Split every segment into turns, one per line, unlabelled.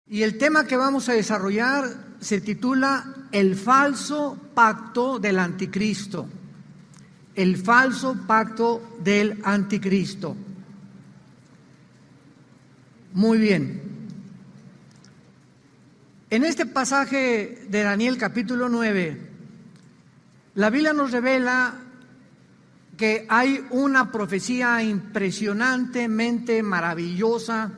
Y el tema que vamos a desarrollar se titula El falso pacto del anticristo. El falso pacto del anticristo. Muy bien. En este pasaje de Daniel capítulo 9, la Biblia nos revela que hay una profecía impresionantemente maravillosa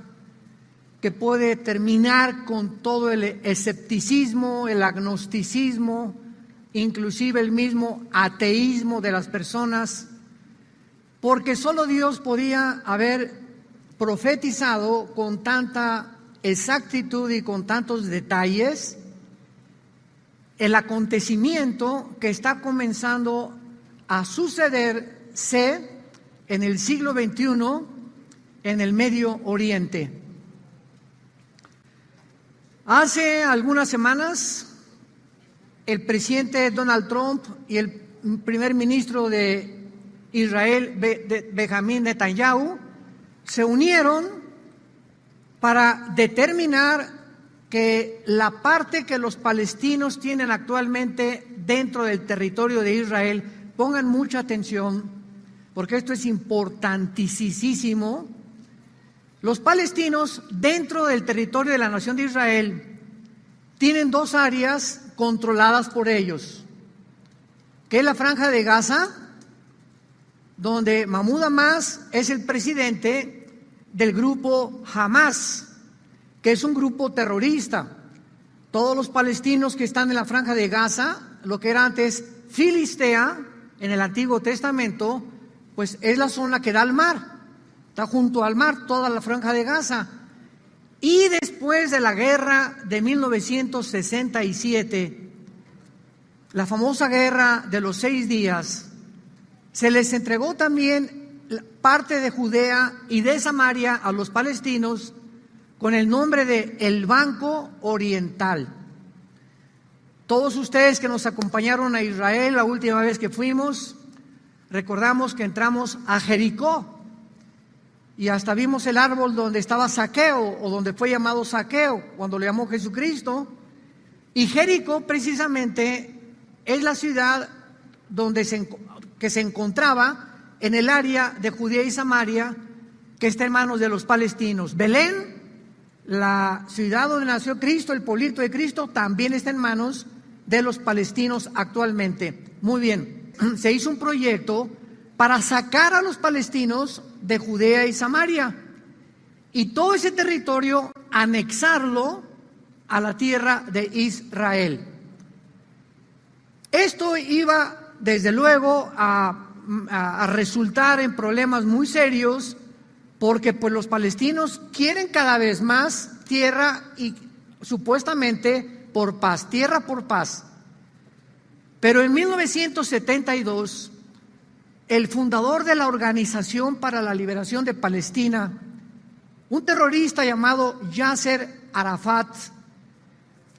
que puede terminar con todo el escepticismo, el agnosticismo, inclusive el mismo ateísmo de las personas, porque solo Dios podía haber profetizado con tanta exactitud y con tantos detalles el acontecimiento que está comenzando a sucederse en el siglo XXI en el Medio Oriente. Hace algunas semanas, el presidente Donald Trump y el primer ministro de Israel, Benjamín Netanyahu, se unieron para determinar que la parte que los palestinos tienen actualmente dentro del territorio de Israel, pongan mucha atención, porque esto es importantísimo. Los palestinos dentro del territorio de la nación de Israel tienen dos áreas controladas por ellos, que es la Franja de Gaza, donde Mahmoud Abbas es el presidente del grupo Hamas, que es un grupo terrorista. Todos los palestinos que están en la Franja de Gaza, lo que era antes Filistea en el Antiguo Testamento, pues es la zona que da al mar. Está junto al mar, toda la Franja de Gaza. Y después de la guerra de 1967, la famosa guerra de los 6 días, se les entregó también parte de Judea y de Samaria a los palestinos con el nombre de el Banco Oriental. Todos ustedes que nos acompañaron a Israel la última vez que fuimos, recordamos que entramos a Jericó. Y hasta vimos el árbol donde estaba Zaqueo, o donde fue llamado Zaqueo, cuando le llamó Jesucristo. Y Jericó precisamente es la ciudad que se encontraba en el área de Judea y Samaria, que está en manos de los palestinos. Belén, la ciudad donde nació Cristo, el pueblito de Cristo, también está en manos de los palestinos actualmente. Muy bien, se hizo un proyecto para sacar a los palestinos de Judea y Samaria y todo ese territorio anexarlo a la tierra de Israel. Esto iba desde luego a resultar en problemas muy serios, porque pues los palestinos quieren cada vez más tierra y supuestamente por paz, tierra por paz. Pero en 1972 el fundador de la Organización para la Liberación de Palestina, un terrorista llamado Yasser Arafat,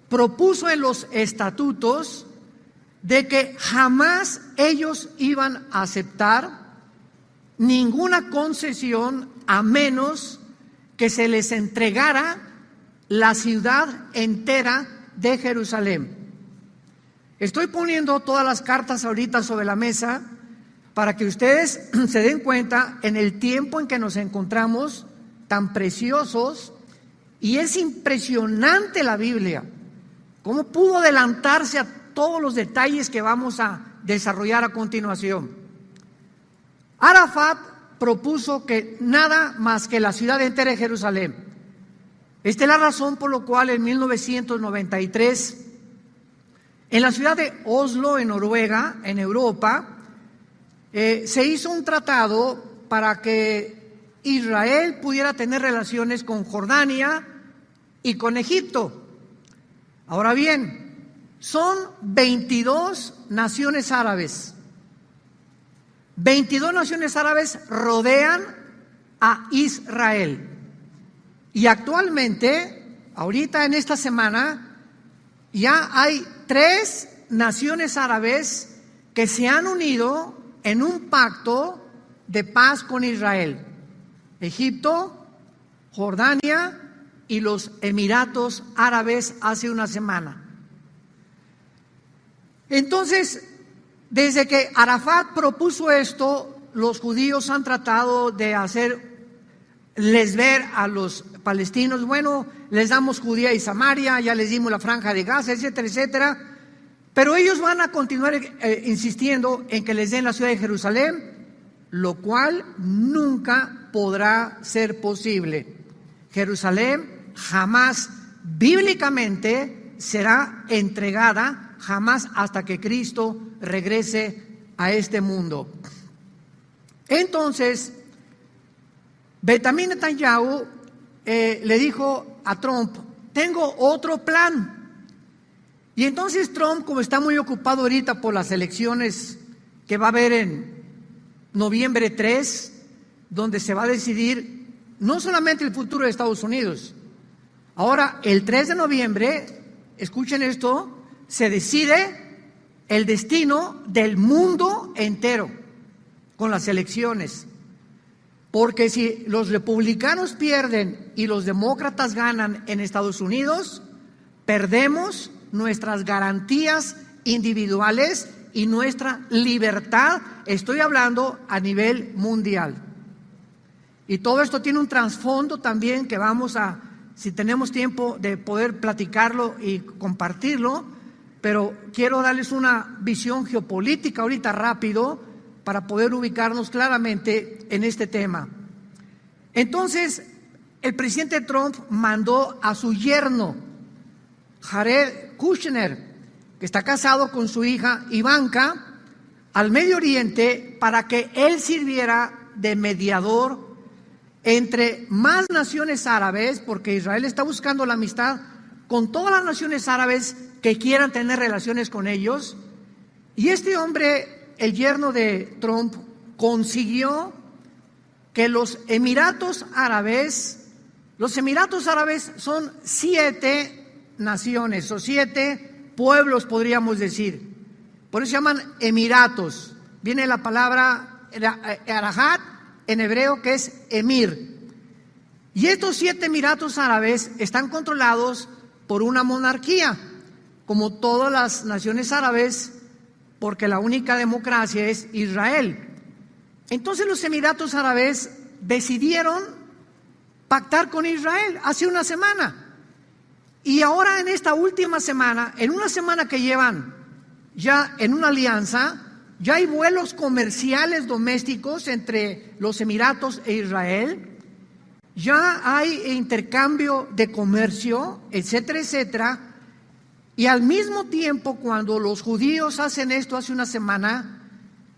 propuso en los estatutos de que jamás ellos iban a aceptar ninguna concesión a menos que se les entregara la ciudad entera de Jerusalén. Estoy poniendo todas las cartas ahorita sobre la mesa para que ustedes se den cuenta en el tiempo en que nos encontramos tan preciosos, y es impresionante la Biblia, cómo pudo adelantarse a todos los detalles que vamos a desarrollar a continuación. Arafat propuso que nada más que la ciudad entera de Jerusalén. Esta es la razón por la cual en 1993, en la ciudad de Oslo, en Noruega, en Europa, se hizo un tratado para que Israel pudiera tener relaciones con Jordania y con Egipto. Ahora bien, son 22 naciones árabes. 22 naciones árabes rodean a Israel. Y actualmente, ahorita en esta semana, ya hay 3 naciones árabes que se han unido en un pacto de paz con Israel: Egipto, Jordania y los Emiratos Árabes hace una semana. Entonces, desde que Arafat propuso esto, los judíos han tratado de hacerles ver a los palestinos, bueno, les damos Judea y Samaria, ya les dimos la franja de Gaza, etcétera, etcétera, pero ellos van a continuar insistiendo en que les den la ciudad de Jerusalén, lo cual nunca podrá ser posible. Jerusalén jamás bíblicamente será entregada, jamás hasta que Cristo regrese a este mundo. Entonces, Benjamín Netanyahu le dijo a Trump, tengo otro plan. Y entonces Trump, como está muy ocupado ahorita por las elecciones que va a haber en noviembre 3, donde se va a decidir no solamente el futuro de Estados Unidos. Ahora, el 3 de noviembre, escuchen esto, se decide el destino del mundo entero con las elecciones. Porque si los republicanos pierden y los demócratas ganan en Estados Unidos, perdemos nuestras garantías individuales y nuestra libertad. Estoy hablando a nivel mundial. Y todo esto tiene un trasfondo también que vamos a, si tenemos tiempo de poder platicarlo y compartirlo, pero quiero darles una visión geopolítica ahorita rápido para poder ubicarnos claramente en este tema. Entonces, el presidente Trump mandó a su yerno, Jared Kushner, que está casado con su hija Ivanka, al Medio Oriente para que él sirviera de mediador entre más naciones árabes, porque Israel está buscando la amistad con todas las naciones árabes que quieran tener relaciones con ellos. Y este hombre, el yerno de Trump, consiguió que los Emiratos Árabes son 7 naciones o 7 pueblos, podríamos decir. Por eso se llaman Emiratos. Viene la palabra Arahat en hebreo, que es emir. Y estos 7 Emiratos Árabes están controlados por una monarquía, como todas las naciones árabes, porque la única democracia es Israel. Entonces los Emiratos Árabes decidieron pactar con Israel hace una semana. Y ahora en esta última semana, en una semana que llevan ya en una alianza, ya hay vuelos comerciales domésticos entre los Emiratos e Israel, ya hay intercambio de comercio, etcétera, etcétera. Y al mismo tiempo, cuando los judíos hacen esto hace una semana,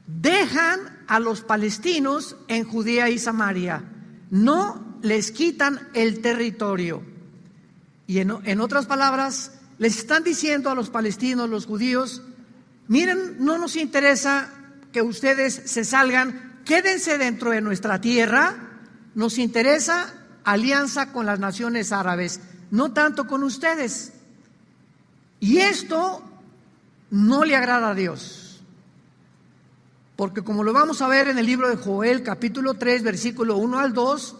dejan a los palestinos en Judea y Samaria, no les quitan el territorio. Y en otras palabras, les están diciendo a los palestinos, los judíos, miren, no nos interesa que ustedes se salgan, quédense dentro de nuestra tierra, nos interesa alianza con las naciones árabes, no tanto con ustedes. Y esto no le agrada a Dios, porque como lo vamos a ver en el libro de Joel, capítulo 3, versículo 1 al 2,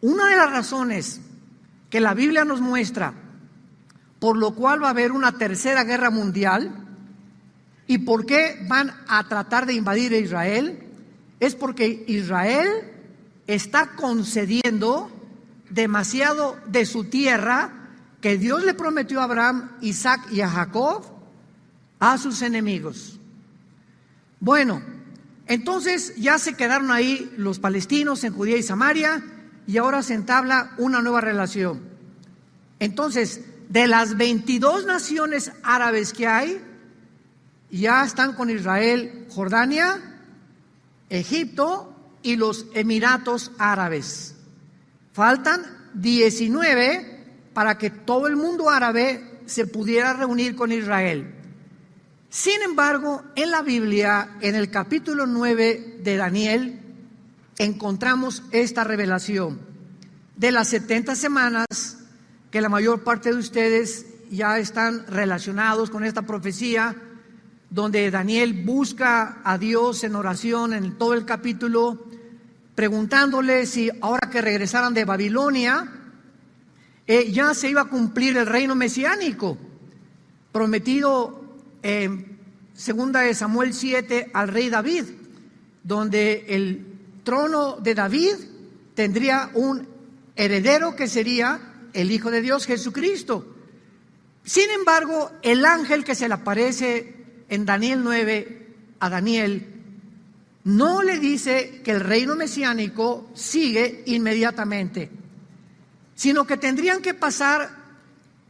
una de las razones que la Biblia nos muestra por lo cual va a haber una tercera guerra mundial y por qué van a tratar de invadir a Israel, es porque Israel está concediendo demasiado de su tierra que Dios le prometió a Abraham, Isaac y a Jacob a sus enemigos. Bueno, entonces ya se quedaron ahí los palestinos en Judea y Samaria y ahora se entabla una nueva relación. Entonces, de las 22 naciones árabes que hay, ya están con Israel Jordania, Egipto y los Emiratos Árabes. Faltan 19 para que todo el mundo árabe se pudiera reunir con Israel. Sin embargo, en la Biblia, en el capítulo 9 de Daniel, encontramos esta revelación de las 70 semanas que la mayor parte de ustedes ya están relacionados con esta profecía, donde Daniel busca a Dios en oración en todo el capítulo, preguntándole si ahora que regresaran de Babilonia, ya se iba a cumplir el reino mesiánico prometido en 2 de Samuel 7 al rey David, donde el trono de David tendría un heredero que sería el Hijo de Dios, Jesucristo. Sin embargo, el ángel que se le aparece en Daniel 9 a Daniel no le dice que el reino mesiánico sigue inmediatamente, sino que tendrían que pasar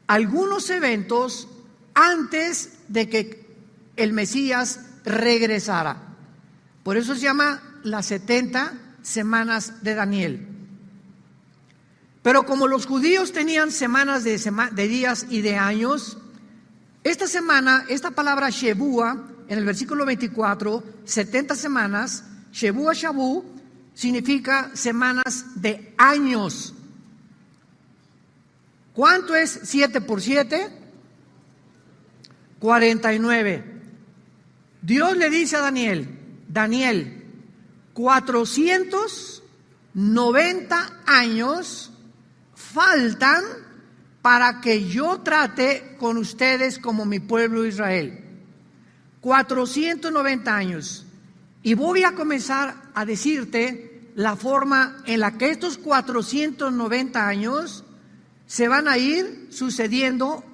algunos eventos antes de que el Mesías regresara. Por eso se llama las 70 semanas de Daniel. Pero como los judíos tenían semanas de días y de años, esta semana, esta palabra Shebúa, en el versículo 24, 70 semanas, Shebúa Shabú, significa semanas de años. ¿Cuánto es 7 por 7? 49. Dios le dice a Daniel, 490 años faltan para que yo trate con ustedes como mi pueblo Israel. 490 años. Y voy a comenzar a decirte la forma en la que estos 490 años se van a ir sucediendo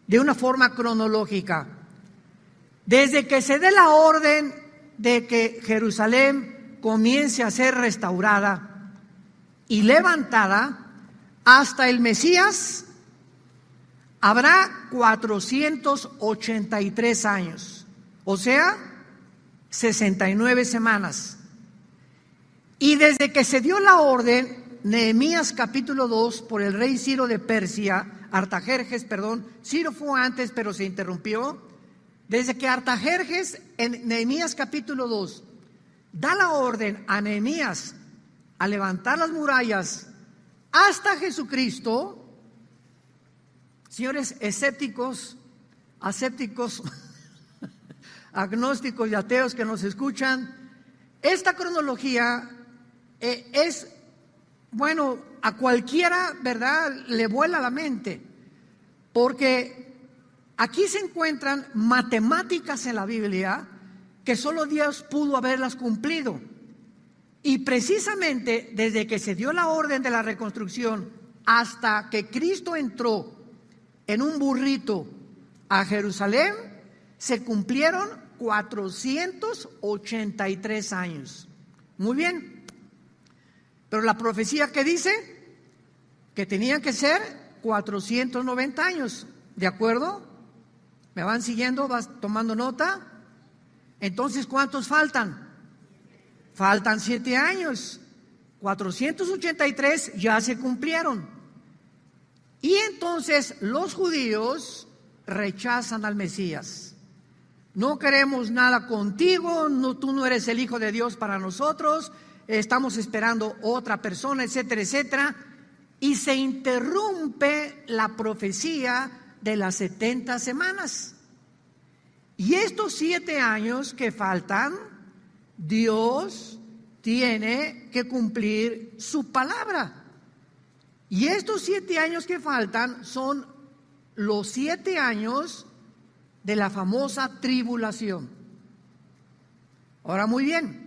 de una forma cronológica. Desde que se dé la orden de que Jerusalén comience a ser restaurada y levantada, hasta el Mesías habrá 483 años, o sea, 69 semanas. Y desde que se dio la orden, Nehemías capítulo 2, por el rey Ciro de Persia, Ciro fue antes pero se interrumpió. Desde que Artajerjes en Nehemías capítulo 2 da la orden a Nehemías a levantar las murallas hasta Jesucristo, señores escépticos, asépticos, agnósticos y ateos que nos escuchan, esta cronología es, bueno, a cualquiera, ¿verdad?, le vuela la mente, porque aquí se encuentran matemáticas en la Biblia que solo Dios pudo haberlas cumplido. Y precisamente desde que se dio la orden de la reconstrucción hasta que Cristo entró en un burrito a Jerusalén, se cumplieron 483 años. Muy bien. Pero la profecía que dice que tenían que ser 490 años. ¿De acuerdo? ¿Me van siguiendo? ¿Vas tomando nota? Entonces, ¿cuántos faltan? Faltan 7 años. 483 ya se cumplieron. Y entonces los judíos rechazan al Mesías. No queremos nada contigo, tú no eres el Hijo de Dios para nosotros, estamos esperando otra persona, etcétera, etcétera. Y se interrumpe la profecía de las 70 semanas. Y estos 7 años que faltan, Dios tiene que cumplir su palabra. Y estos 7 años que faltan son los 7 años de la famosa tribulación. Ahora, muy bien,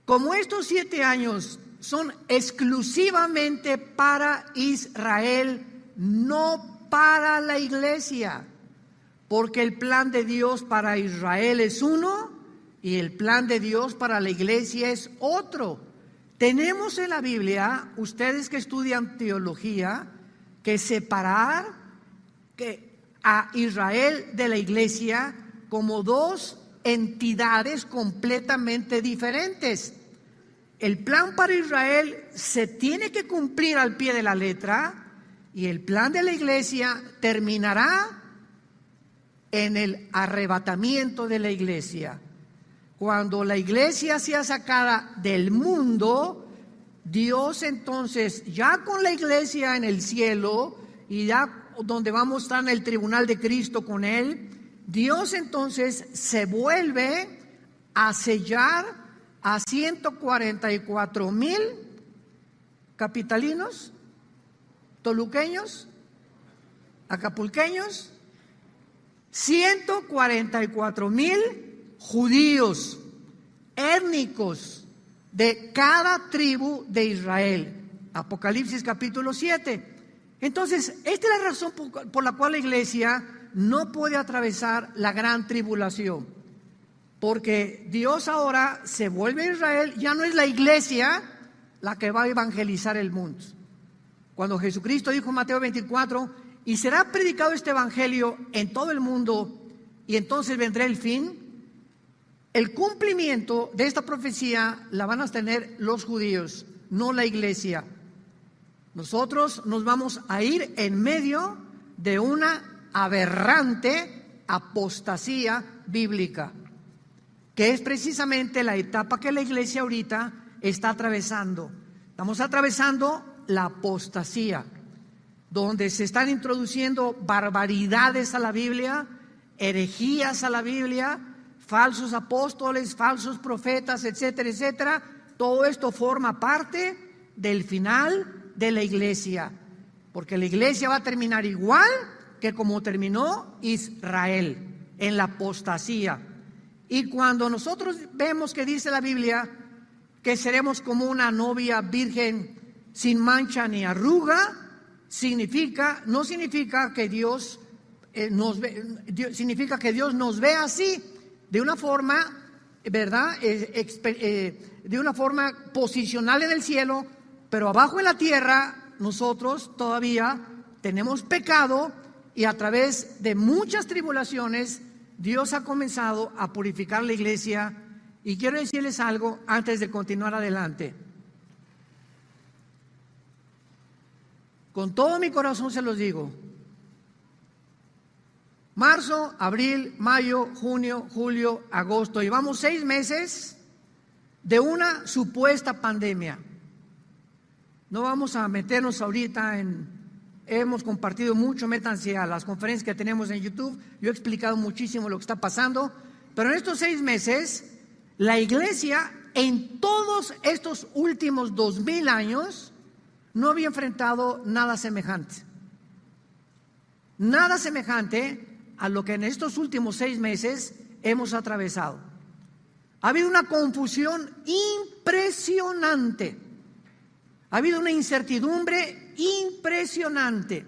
como estos 7 años son exclusivamente para Israel, no para la iglesia, porque el plan de Dios para Israel es uno y el plan de Dios para la iglesia es otro. Tenemos en la Biblia, ustedes que estudian teología, que separar a Israel de la iglesia como dos entidades completamente diferentes. El plan para Israel se tiene que cumplir al pie de la letra y el plan de la iglesia terminará en el arrebatamiento de la iglesia. Cuando la iglesia sea sacada del mundo, Dios entonces, ya con la iglesia en el cielo y ya donde vamos a estar en el tribunal de Cristo con Él, Dios entonces se vuelve a sellar a 144,000 capitalinos toluqueños, acapulqueños, 144,000 judíos étnicos de cada tribu de Israel. Apocalipsis capítulo 7. Entonces, esta es la razón por la cual la iglesia no puede atravesar la gran tribulación. Porque Dios ahora se vuelve a Israel, ya no es la iglesia la que va a evangelizar el mundo. Cuando Jesucristo dijo en Mateo 24, y será predicado este evangelio en todo el mundo, y entonces vendrá el fin, el cumplimiento de esta profecía la van a tener los judíos, no la iglesia. Nosotros nos vamos a ir en medio de una aberrante apostasía bíblica, que es precisamente la etapa que la iglesia ahorita está atravesando. Estamos atravesando la apostasía, donde se están introduciendo barbaridades a la Biblia, herejías a la Biblia, falsos apóstoles, falsos profetas, etcétera, etcétera. Todo esto forma parte del final de la iglesia, porque la iglesia va a terminar igual que como terminó Israel, en la apostasía. Y cuando nosotros vemos que dice la Biblia que seremos como una novia virgen sin mancha ni arruga, no significa que Dios significa que Dios nos ve así, de una forma, ¿verdad? De una forma posicional en el cielo, pero abajo en la tierra nosotros todavía tenemos pecado, y a través de muchas tribulaciones Dios ha comenzado a purificar la iglesia. Y quiero decirles algo antes de continuar adelante. Con todo mi corazón se los digo. Marzo, abril, mayo, junio, julio, agosto. Llevamos 6 meses de una supuesta pandemia. No vamos a meternos ahorita hemos compartido mucho, métanse a las conferencias que tenemos en YouTube. Yo he explicado muchísimo lo que está pasando. Pero en estos 6 meses, la iglesia en todos estos últimos 2000 años no había enfrentado nada semejante. Nada semejante a lo que en estos últimos 6 meses hemos atravesado. Ha habido una confusión impresionante. Ha habido una incertidumbre impresionante.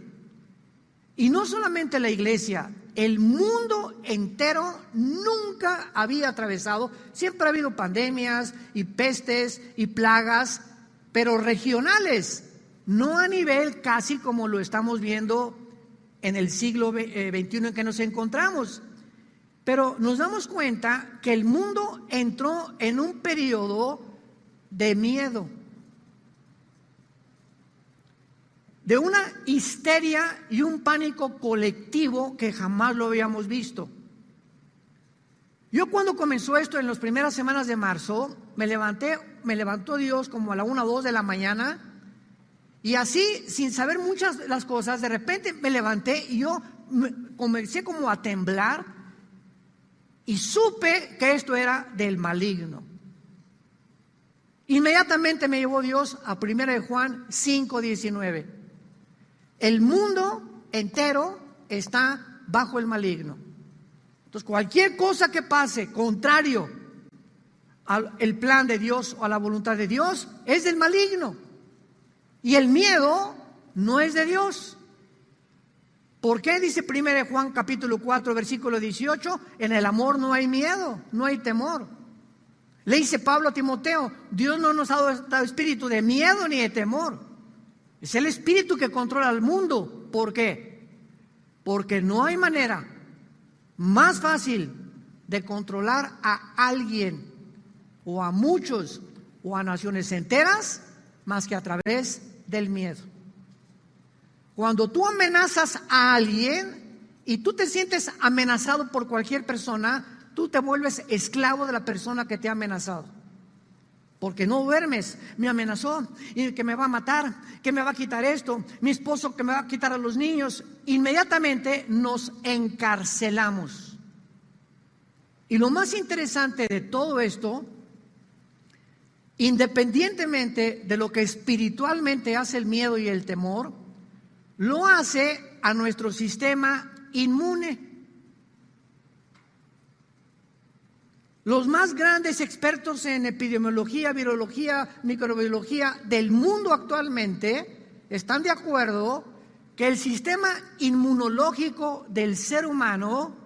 Y no solamente la iglesia, el mundo entero nunca había atravesado. Siempre ha habido pandemias y pestes y plagas, pero regionales, no a nivel casi como lo estamos viendo en el siglo XXI en que nos encontramos. Pero nos damos cuenta que el mundo entró en un periodo de miedo, de una histeria y un pánico colectivo que jamás lo habíamos visto. Yo cuando comenzó esto en las primeras semanas de marzo, me levantó Dios como a la 1 o 2 de la mañana, y así, sin saber muchas de las cosas, de repente me levanté y yo comencé como a temblar y supe que esto era del maligno. Inmediatamente me llevó Dios a 1 de Juan 5:19. El mundo entero está bajo el maligno. Entonces, cualquier cosa que pase contrario al plan de Dios o a la voluntad de Dios es del maligno. Y el miedo no es de Dios. ¿Por qué dice 1 de Juan capítulo 4 versículo 18? En el amor no hay miedo, no hay temor. Le dice Pablo a Timoteo, Dios no nos ha dado espíritu de miedo ni de temor. Es el espíritu que controla al mundo. ¿Por qué? Porque no hay manera más fácil de controlar a alguien o a muchos o a naciones enteras más que a través del miedo. Cuando tú amenazas a alguien y tú te sientes amenazado por cualquier persona, tú te vuelves esclavo de la persona que te ha amenazado. Porque no duermes. Me amenazó y que me va a matar, que me va a quitar esto, mi esposo que me va a quitar a los niños. Inmediatamente nos encarcelamos. Y lo más interesante de todo esto, independientemente de lo que espiritualmente hace el miedo y el temor, lo hace a nuestro sistema inmune. Los más grandes expertos en epidemiología, virología, microbiología del mundo actualmente están de acuerdo que el sistema inmunológico del ser humano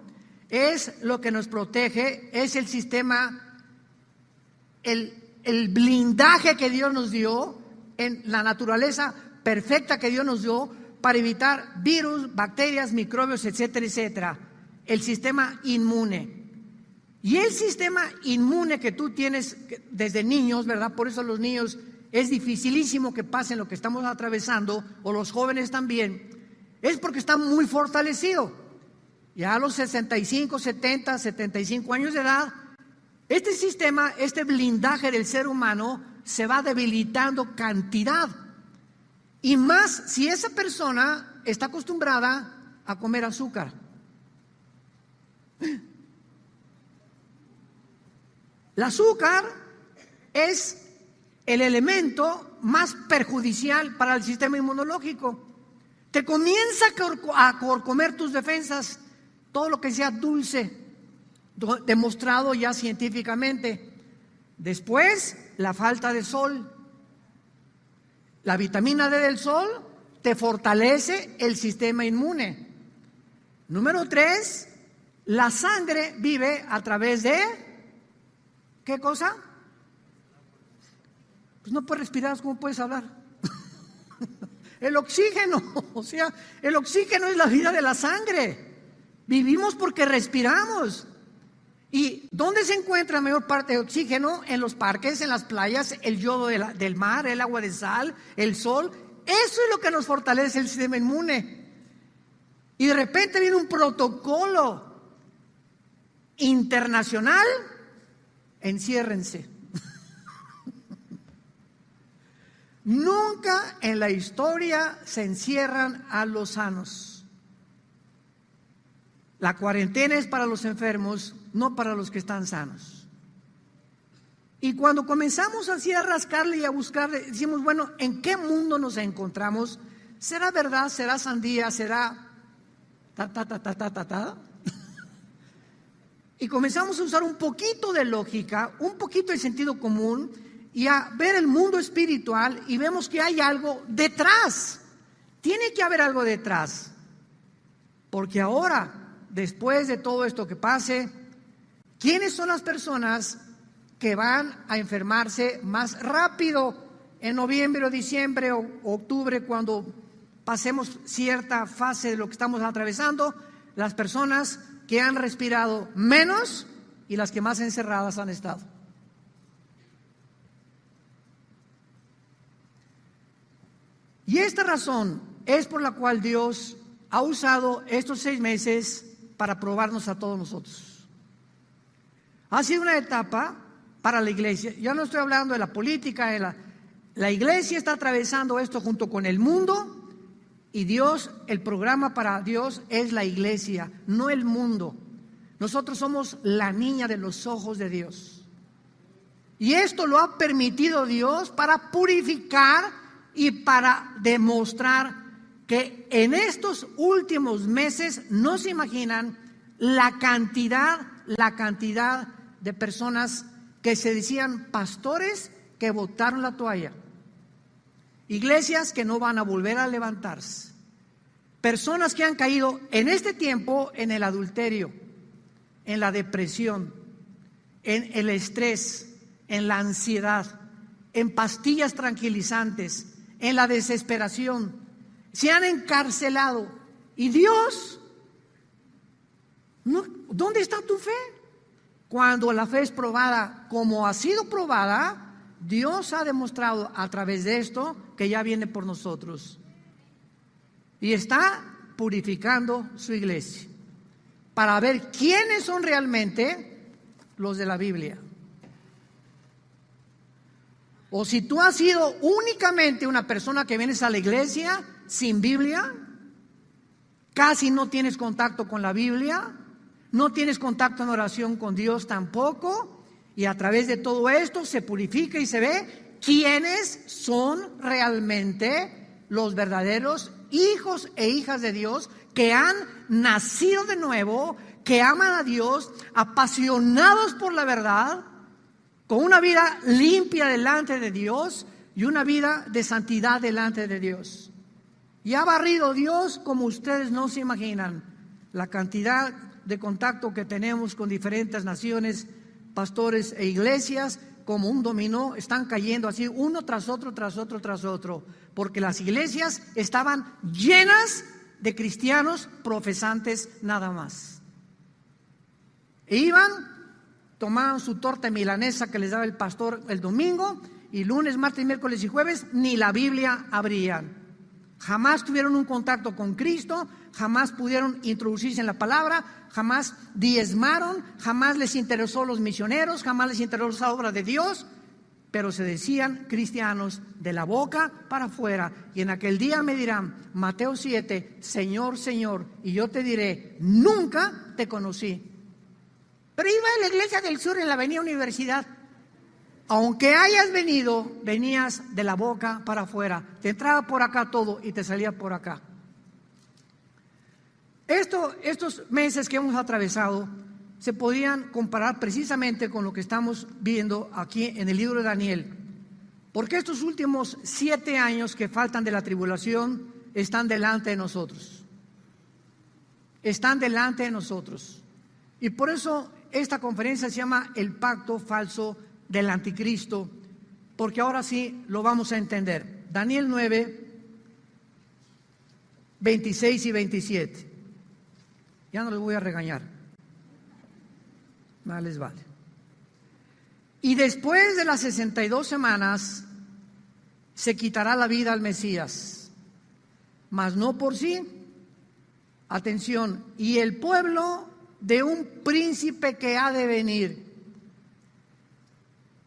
es lo que nos protege, es el sistema, el blindaje que Dios nos dio en la naturaleza perfecta que Dios nos dio para evitar virus, bacterias, microbios, etcétera, etcétera. El sistema inmune. Y el sistema inmune que tú tienes desde niños, ¿verdad? Por eso los niños es dificilísimo que pasen lo que estamos atravesando, o los jóvenes también, es porque está muy fortalecido. Ya a los 65, 70, 75 años de edad, este sistema, este blindaje del ser humano se va debilitando cantidad. Y más si esa persona está acostumbrada a comer azúcar. El azúcar es el elemento más perjudicial para el sistema inmunológico. Te comienza a comer tus defensas, todo lo que sea dulce, demostrado ya científicamente. Después, la falta de sol. La vitamina D del sol te fortalece el sistema inmune. Número 3, la sangre vive a través de, ¿qué cosa? Pues no puedes respirar, ¿cómo puedes hablar? El oxígeno, o sea, el oxígeno es la vida de la sangre. Vivimos porque respiramos. ¿Y dónde se encuentra la mayor parte de oxígeno? En los parques, en las playas, el yodo del mar, el agua de sal, el sol. Eso es lo que nos fortalece el sistema inmune. Y de repente viene un protocolo internacional. Enciérrense. Nunca en la historia se encierran a los sanos. La cuarentena es para los enfermos, no para los que están sanos. Y cuando comenzamos así a rascarle y a buscar, decimos, bueno, ¿en qué mundo nos encontramos? ¿Será verdad? ¿Será sandía? ¿Será ta? Y comenzamos a usar un poquito de lógica, un poquito de sentido común y a ver el mundo espiritual y vemos que hay algo detrás. Tiene que haber algo detrás. Porque ahora, después de todo esto que pase, ¿quiénes son las personas que van a enfermarse más rápido en noviembre o diciembre o octubre, cuando pasemos cierta fase de lo que estamos atravesando? Las personas que han respirado menos y las que más encerradas han estado. Y esta razón es por la cual Dios ha usado estos 6 meses para probarnos a todos nosotros. Ha sido una etapa para la iglesia. Yo no estoy hablando de la política, la iglesia está atravesando esto junto con el mundo, y Dios, el programa para Dios es la iglesia, no el mundo. Nosotros somos la niña de los ojos de Dios. Y esto lo ha permitido Dios para purificar y para demostrar que en estos últimos meses no se imaginan la cantidad de personas que se decían pastores que botaron la toalla, iglesias que no van a volver a levantarse, personas que han caído en este tiempo en el adulterio, en la depresión, en el estrés, en la ansiedad, en pastillas tranquilizantes, en la desesperación. Se han encarcelado. Y Dios, ¿dónde está tu fe? Cuando la fe es probada, como ha sido probada, Dios ha demostrado a través de esto que ya viene por nosotros. Y está purificando su iglesia para ver quiénes son realmente los de la Biblia. O si tú has sido únicamente una persona que vienes a la iglesia sin Biblia, casi no tienes contacto con la Biblia, no tienes contacto en oración con Dios tampoco, y a través de todo esto se purifica y se ve quiénes son realmente los verdaderos hijos e hijas de Dios, que han nacido de nuevo, que aman a Dios, apasionados por la verdad, con una vida limpia delante de Dios y una vida de santidad delante de Dios. Y ha barrido Dios como ustedes no se imaginan la cantidad de contacto que tenemos con diferentes naciones, pastores e iglesias. Como un dominó, están cayendo así uno tras otro, tras otro, tras otro, porque las iglesias estaban llenas de cristianos profesantes nada más. E iban, tomaban su torta milanesa que les daba el pastor el domingo, y lunes, martes, miércoles y jueves ni la Biblia abrían. Jamás tuvieron un contacto con Cristo, jamás pudieron introducirse en la palabra, jamás diezmaron, jamás les interesó los misioneros, jamás les interesó la obra de Dios, pero se decían cristianos de la boca para afuera. Y en aquel día me dirán, Mateo 7, Señor, Señor, y yo te diré, nunca te conocí. Pero iba a la iglesia del sur en la avenida Universidad. Aunque hayas venido, venías de la boca para afuera. Te entraba por acá todo y te salía por acá. Estos meses que hemos atravesado se podían comparar precisamente con lo que estamos viendo aquí en el libro de Daniel. Porque estos últimos 7 años que faltan de la tribulación están delante de nosotros. Están delante de nosotros. Y por eso esta conferencia se llama El Pacto Falso del Anticristo, porque ahora sí lo vamos a entender. Daniel 9, 26 y 27. Ya no les voy a regañar. Nada les vale. Y después de las 62 semanas se quitará la vida al Mesías, mas no por sí. Atención, y el pueblo de un príncipe que ha de venir.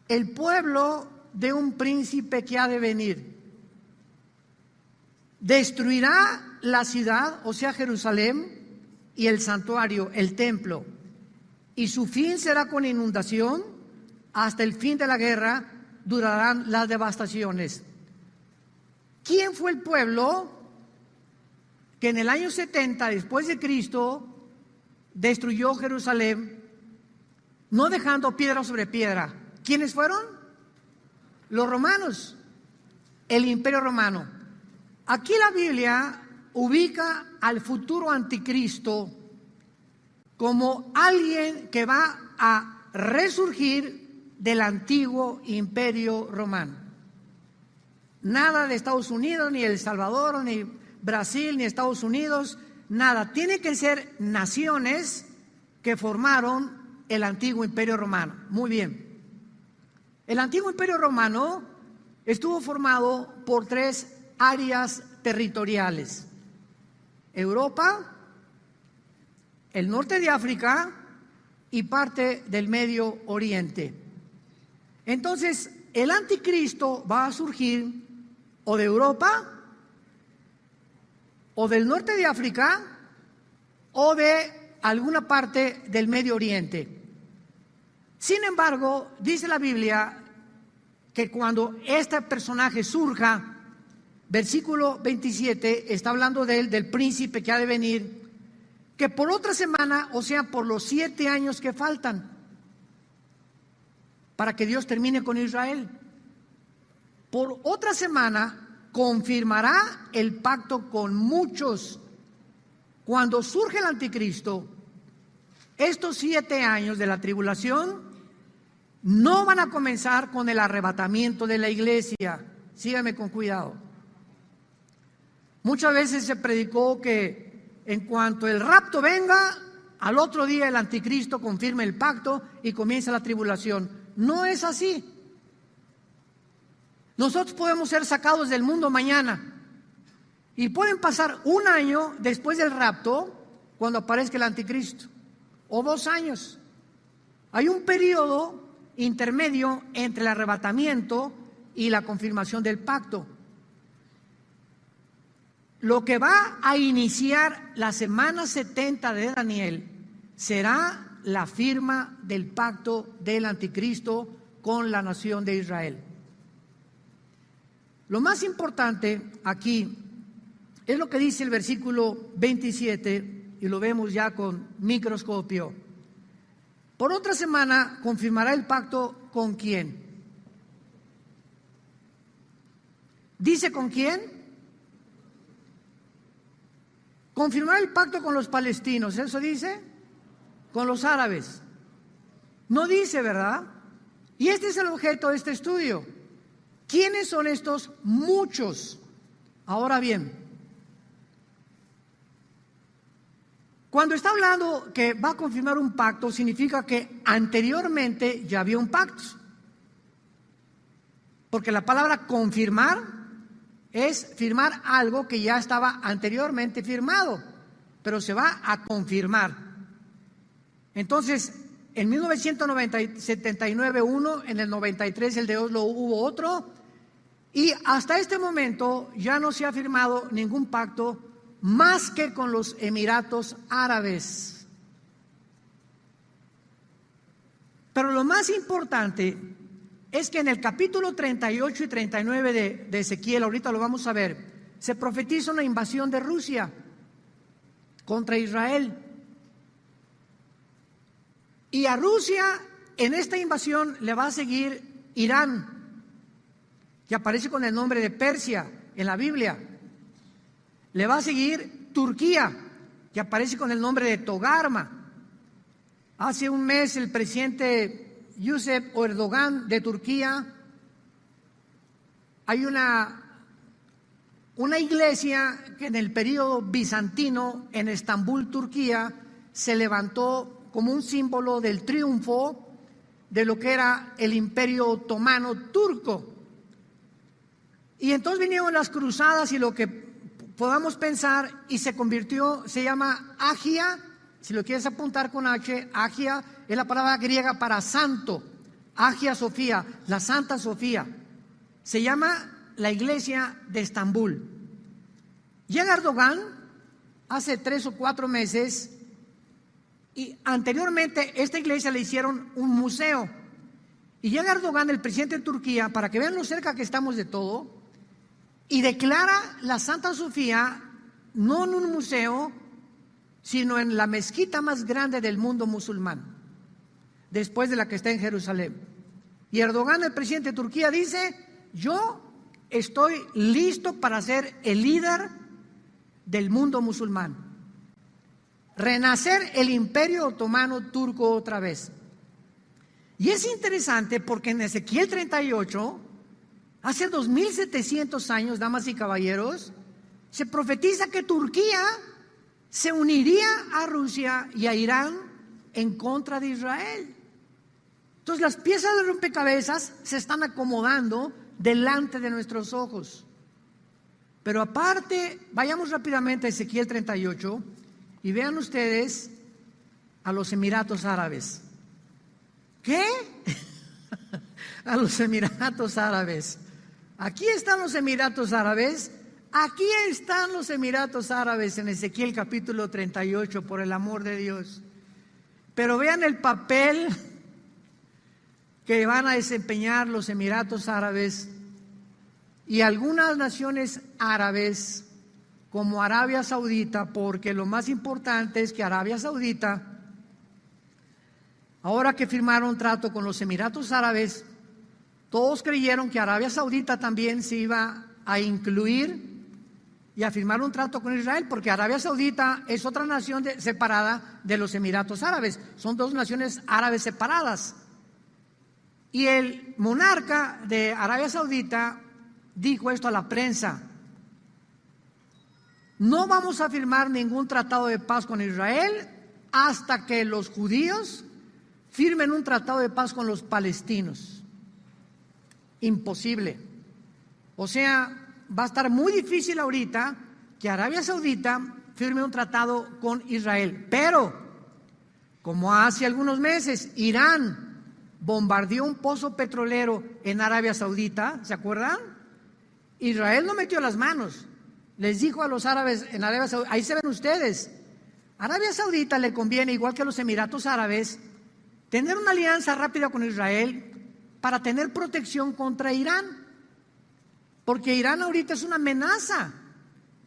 El pueblo de un príncipe que ha de venir destruirá la ciudad, o sea Jerusalén, y el santuario, el templo, y su fin será con inundación. Hasta el fin de la guerra durarán las devastaciones. ¿Quién fue el pueblo que en el año 70 después de Cristo destruyó Jerusalén, no dejando piedra sobre piedra? ¿Quiénes fueron? Los romanos, el Imperio Romano. Aquí la Biblia ubica al futuro anticristo como alguien que va a resurgir del antiguo Imperio Romano. Nada de Estados Unidos, ni El Salvador, ni Brasil, ni Estados Unidos, nada. Tiene que ser naciones que formaron el antiguo Imperio Romano. Muy bien. El antiguo Imperio Romano estuvo formado por 3 áreas territoriales: Europa, el norte de África y parte del Medio Oriente. Entonces, el anticristo va a surgir o de Europa, o del norte de África, o de alguna parte del Medio Oriente. Sin embargo, dice la Biblia que cuando este personaje surja, versículo 27, está hablando de él, del príncipe que ha de venir, que por otra semana, o sea, por los 7 años que faltan, para que Dios termine con Israel, por otra semana confirmará el pacto con muchos. Cuando surge el anticristo, estos 7 años de la tribulación no van a comenzar con el arrebatamiento de la iglesia. Síganme con cuidado. Muchas veces se predicó que en cuanto el rapto venga, al otro día el anticristo confirma el pacto y comienza la tribulación. No es así. Nosotros podemos ser sacados del mundo mañana y pueden pasar 1 año después del rapto cuando aparezca el anticristo, o 2 años. Hay un periodo intermedio entre el arrebatamiento y la confirmación del pacto. Lo que va a iniciar la semana 70 de Daniel será la firma del pacto del anticristo con la nación de Israel. Lo más importante aquí Es lo que dice el versículo 27 y lo vemos ya con microscopio. Por otra semana confirmará el pacto ¿con quién? ¿Dice con quién? Confirmará el pacto con los palestinos, ¿eso dice? Con los árabes. No dice, ¿verdad? Y este es el objeto de este estudio. ¿Quiénes son estos muchos? Ahora bien, cuando está hablando que va a confirmar un pacto, significa que anteriormente ya había un pacto. Porque la palabra confirmar es firmar algo que ya estaba anteriormente firmado, pero se va a confirmar. Entonces, en 1979 uno, en el 93 el de Oslo hubo otro, y hasta este momento ya no se ha firmado ningún pacto más que con los Emiratos Árabes. Pero lo más importante es que en el capítulo 38 y 39 de Ezequiel, ahorita lo vamos a ver, se profetiza una invasión de Rusia contra Israel. Y a Rusia en esta invasión le va a seguir Irán, que aparece con el nombre de Persia en la Biblia. Le va a seguir Turquía, que aparece con el nombre de Togarma. Hace un mes el presidente Recep Erdogan de Turquía, hay una iglesia que en el periodo bizantino en Estambul, Turquía, se levantó como un símbolo del triunfo de lo que era el Imperio Otomano turco. Y entonces vinieron las cruzadas y lo que podamos pensar, y se convirtió, se llama Agia, si lo quieres apuntar con H, Agia es la palabra griega para santo, Agia Sofía, la Santa Sofía. Se llama la iglesia de Estambul. Llega Erdogan hace 3 o 4 meses y anteriormente esta iglesia le hicieron un museo. Y llega Erdogan, el presidente de Turquía, para que vean lo cerca que estamos de todo, y declara la Santa Sofía no en un museo, sino en la mezquita más grande del mundo musulmán, después de la que está en Jerusalén. Y Erdogan, el presidente de Turquía, dice: yo estoy listo para ser el líder del mundo musulmán, renacer el Imperio Otomano turco otra vez. Y es interesante porque en Ezequiel 38, hace 2700 años, damas y caballeros, se profetiza que Turquía se uniría a Rusia y a Irán en contra de Israel. Entonces las piezas de rompecabezas se están acomodando delante de nuestros ojos. Pero aparte, vayamos rápidamente a Ezequiel 38 y vean ustedes a los Emiratos Árabes. ¿Qué? A los Emiratos Árabes. Aquí están los Emiratos Árabes. Aquí están los Emiratos Árabes en Ezequiel capítulo 38, por el amor de Dios. Pero vean el papel que van a desempeñar los Emiratos Árabes y algunas naciones árabes como Arabia Saudita, porque lo más importante es que Arabia Saudita, ahora que firmaron trato con los Emiratos Árabes, todos creyeron que Arabia Saudita también se iba a incluir y a firmar un trato con Israel, porque Arabia Saudita es otra nación separada de los Emiratos Árabes, son dos naciones árabes separadas. Y el monarca de Arabia Saudita dijo esto a la prensa: no vamos a firmar ningún tratado de paz con Israel hasta que los judíos firmen un tratado de paz con los palestinos. Imposible. O sea, va a estar muy difícil ahorita que Arabia Saudita firme un tratado con Israel. Pero, como hace algunos meses Irán bombardeó un pozo petrolero en Arabia Saudita, ¿se acuerdan? Israel no metió las manos. Les dijo a los árabes en Arabia Saudita, ahí se ven ustedes, Arabia Saudita le conviene, igual que a los Emiratos Árabes, tener una alianza rápida con Israel para tener protección contra Irán, porque Irán ahorita es una amenaza.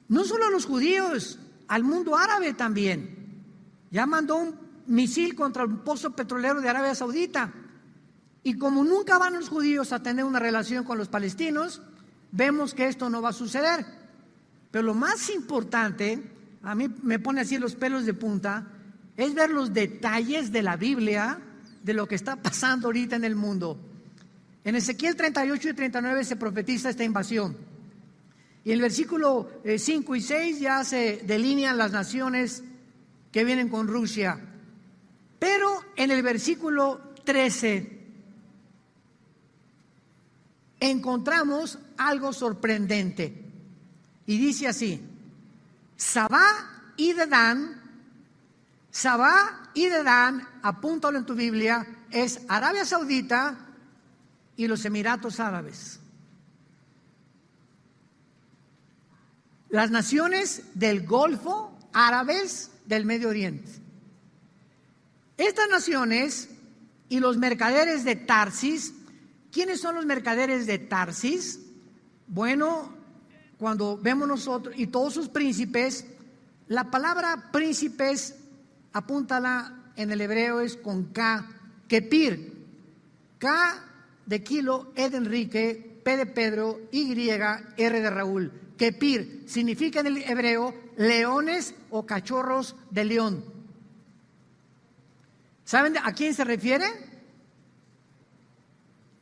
no solo a los judíos, al mundo árabe también. Ya mandó un misil contra el pozo petrolero de Arabia Saudita. Y como nunca van los judíos a tener una relación con los palestinos, vemos que esto no va a suceder. Pero lo más importante, a mí me pone así los pelos de punta, es ver los detalles de la Biblia, de lo que está pasando ahorita en el mundo. En Ezequiel 38 y 39 se profetiza esta invasión. Y en el versículo 5 y 6 ya se delinean las naciones que vienen con Rusia. Pero en el versículo 13 encontramos algo sorprendente. Y dice así: Sabá y Dedán, apúntalo en tu Biblia, es Arabia Saudita y los Emiratos Árabes. Las naciones del Golfo, árabes del Medio Oriente. Estas naciones y los mercaderes de Tarsis. ¿Quiénes son los mercaderes de Tarsis? Bueno, cuando vemos nosotros, y todos sus príncipes, la palabra príncipes, apúntala en el hebreo, es con K, Kepir. K de kilo, E de Enrique, P de Pedro, Y, R de Raúl. Kepir significa en el hebreo leones o cachorros de león. ¿Saben a quién se refiere?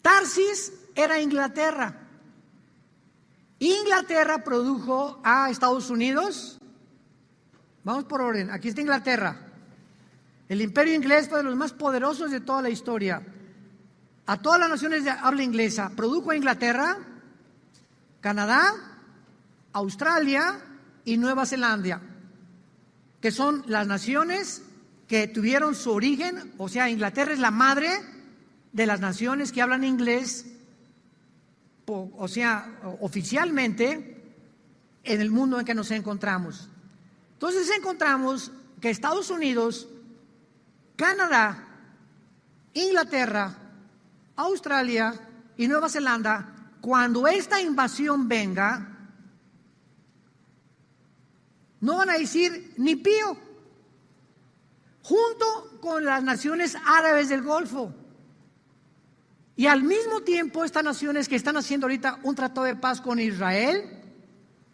Tarsis era Inglaterra. Inglaterra produjo a Estados Unidos. Vamos por orden, aquí está Inglaterra. El imperio inglés fue de los más poderosos de toda la historia. A todas las naciones de habla inglesa produjo a Inglaterra, Canadá, Australia y Nueva Zelanda, que son las naciones que tuvieron su origen, o sea, Inglaterra es la madre de las naciones que hablan inglés, o sea, oficialmente en el mundo en que nos encontramos. Entonces encontramos que Estados Unidos, Canadá, Inglaterra, Australia y Nueva Zelanda, cuando esta invasión venga, no van a decir ni pío, junto con las naciones árabes del Golfo. Y al mismo tiempo estas naciones que están haciendo ahorita un tratado de paz con Israel,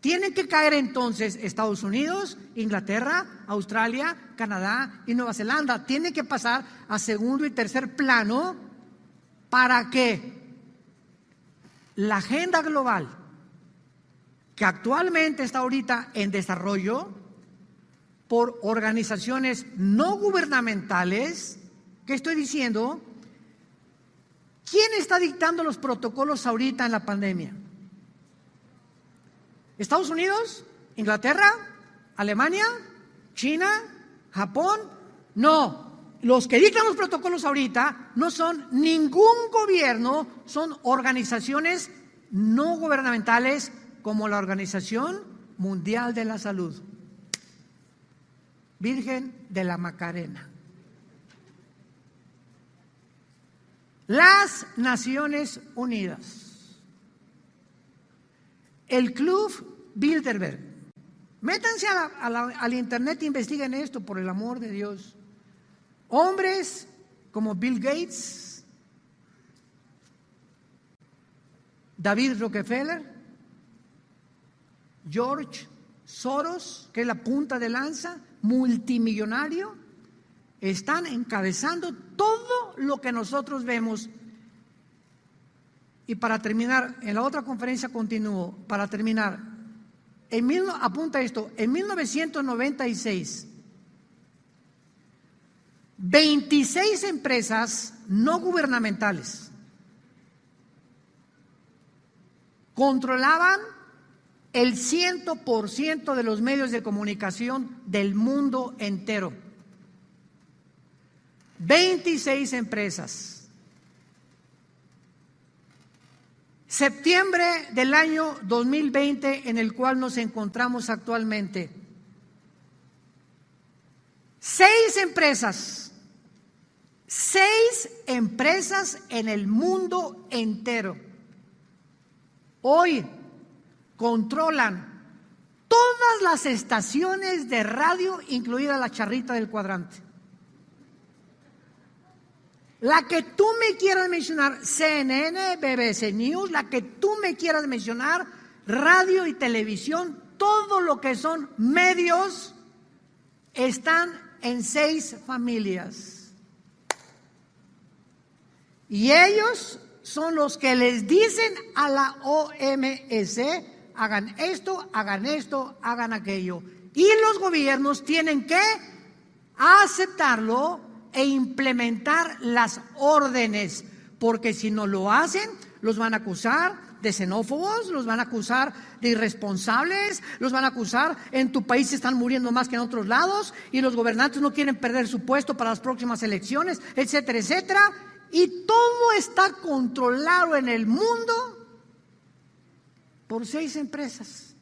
tienen que caer entonces Estados Unidos, Inglaterra, Australia, Canadá y Nueva Zelanda. Tienen que pasar a segundo y tercer plano para que la agenda global, que actualmente está ahorita en desarrollo por organizaciones no gubernamentales, ¿qué estoy diciendo? ¿Quién está dictando los protocolos ahorita en la pandemia? ¿Estados Unidos? ¿Inglaterra? ¿Alemania? ¿China? ¿Japón? No. Los que dictan los protocolos ahorita no son ningún gobierno, son organizaciones no gubernamentales como la Organización Mundial de la Salud. Virgen de la Macarena. Las Naciones Unidas. El Club Bilderberg. Métanse al internet e investiguen esto, por el amor de Dios. Hombres como Bill Gates, David Rockefeller, George Soros, que es la punta de lanza, multimillonario, están encabezando todo lo que nosotros vemos. Y para terminar, en la otra conferencia continúo, para terminar, apunta esto, en 1996, 26 empresas no gubernamentales controlaban el 100% de los medios de comunicación del mundo entero. 26 empresas. Septiembre del año 2020, en el cual nos encontramos actualmente. 6 empresas en el mundo entero hoy controlan todas las estaciones de radio, incluida la charrita del cuadrante. La que tú me quieras mencionar, CNN, BBC News, la que tú me quieras mencionar, radio y televisión, todo lo que son medios, están en 6 familias. Y ellos son los que les dicen a la OMS, hagan esto, hagan aquello. Y los gobiernos tienen que aceptarlo e implementar las órdenes, porque si no lo hacen, los van a acusar de xenófobos, los van a acusar de irresponsables, los van a acusar, en tu país se están muriendo más que en otros lados, y los gobernantes no quieren perder su puesto para las próximas elecciones, etcétera, etcétera. Y todo está controlado en el mundo por 6 empresas.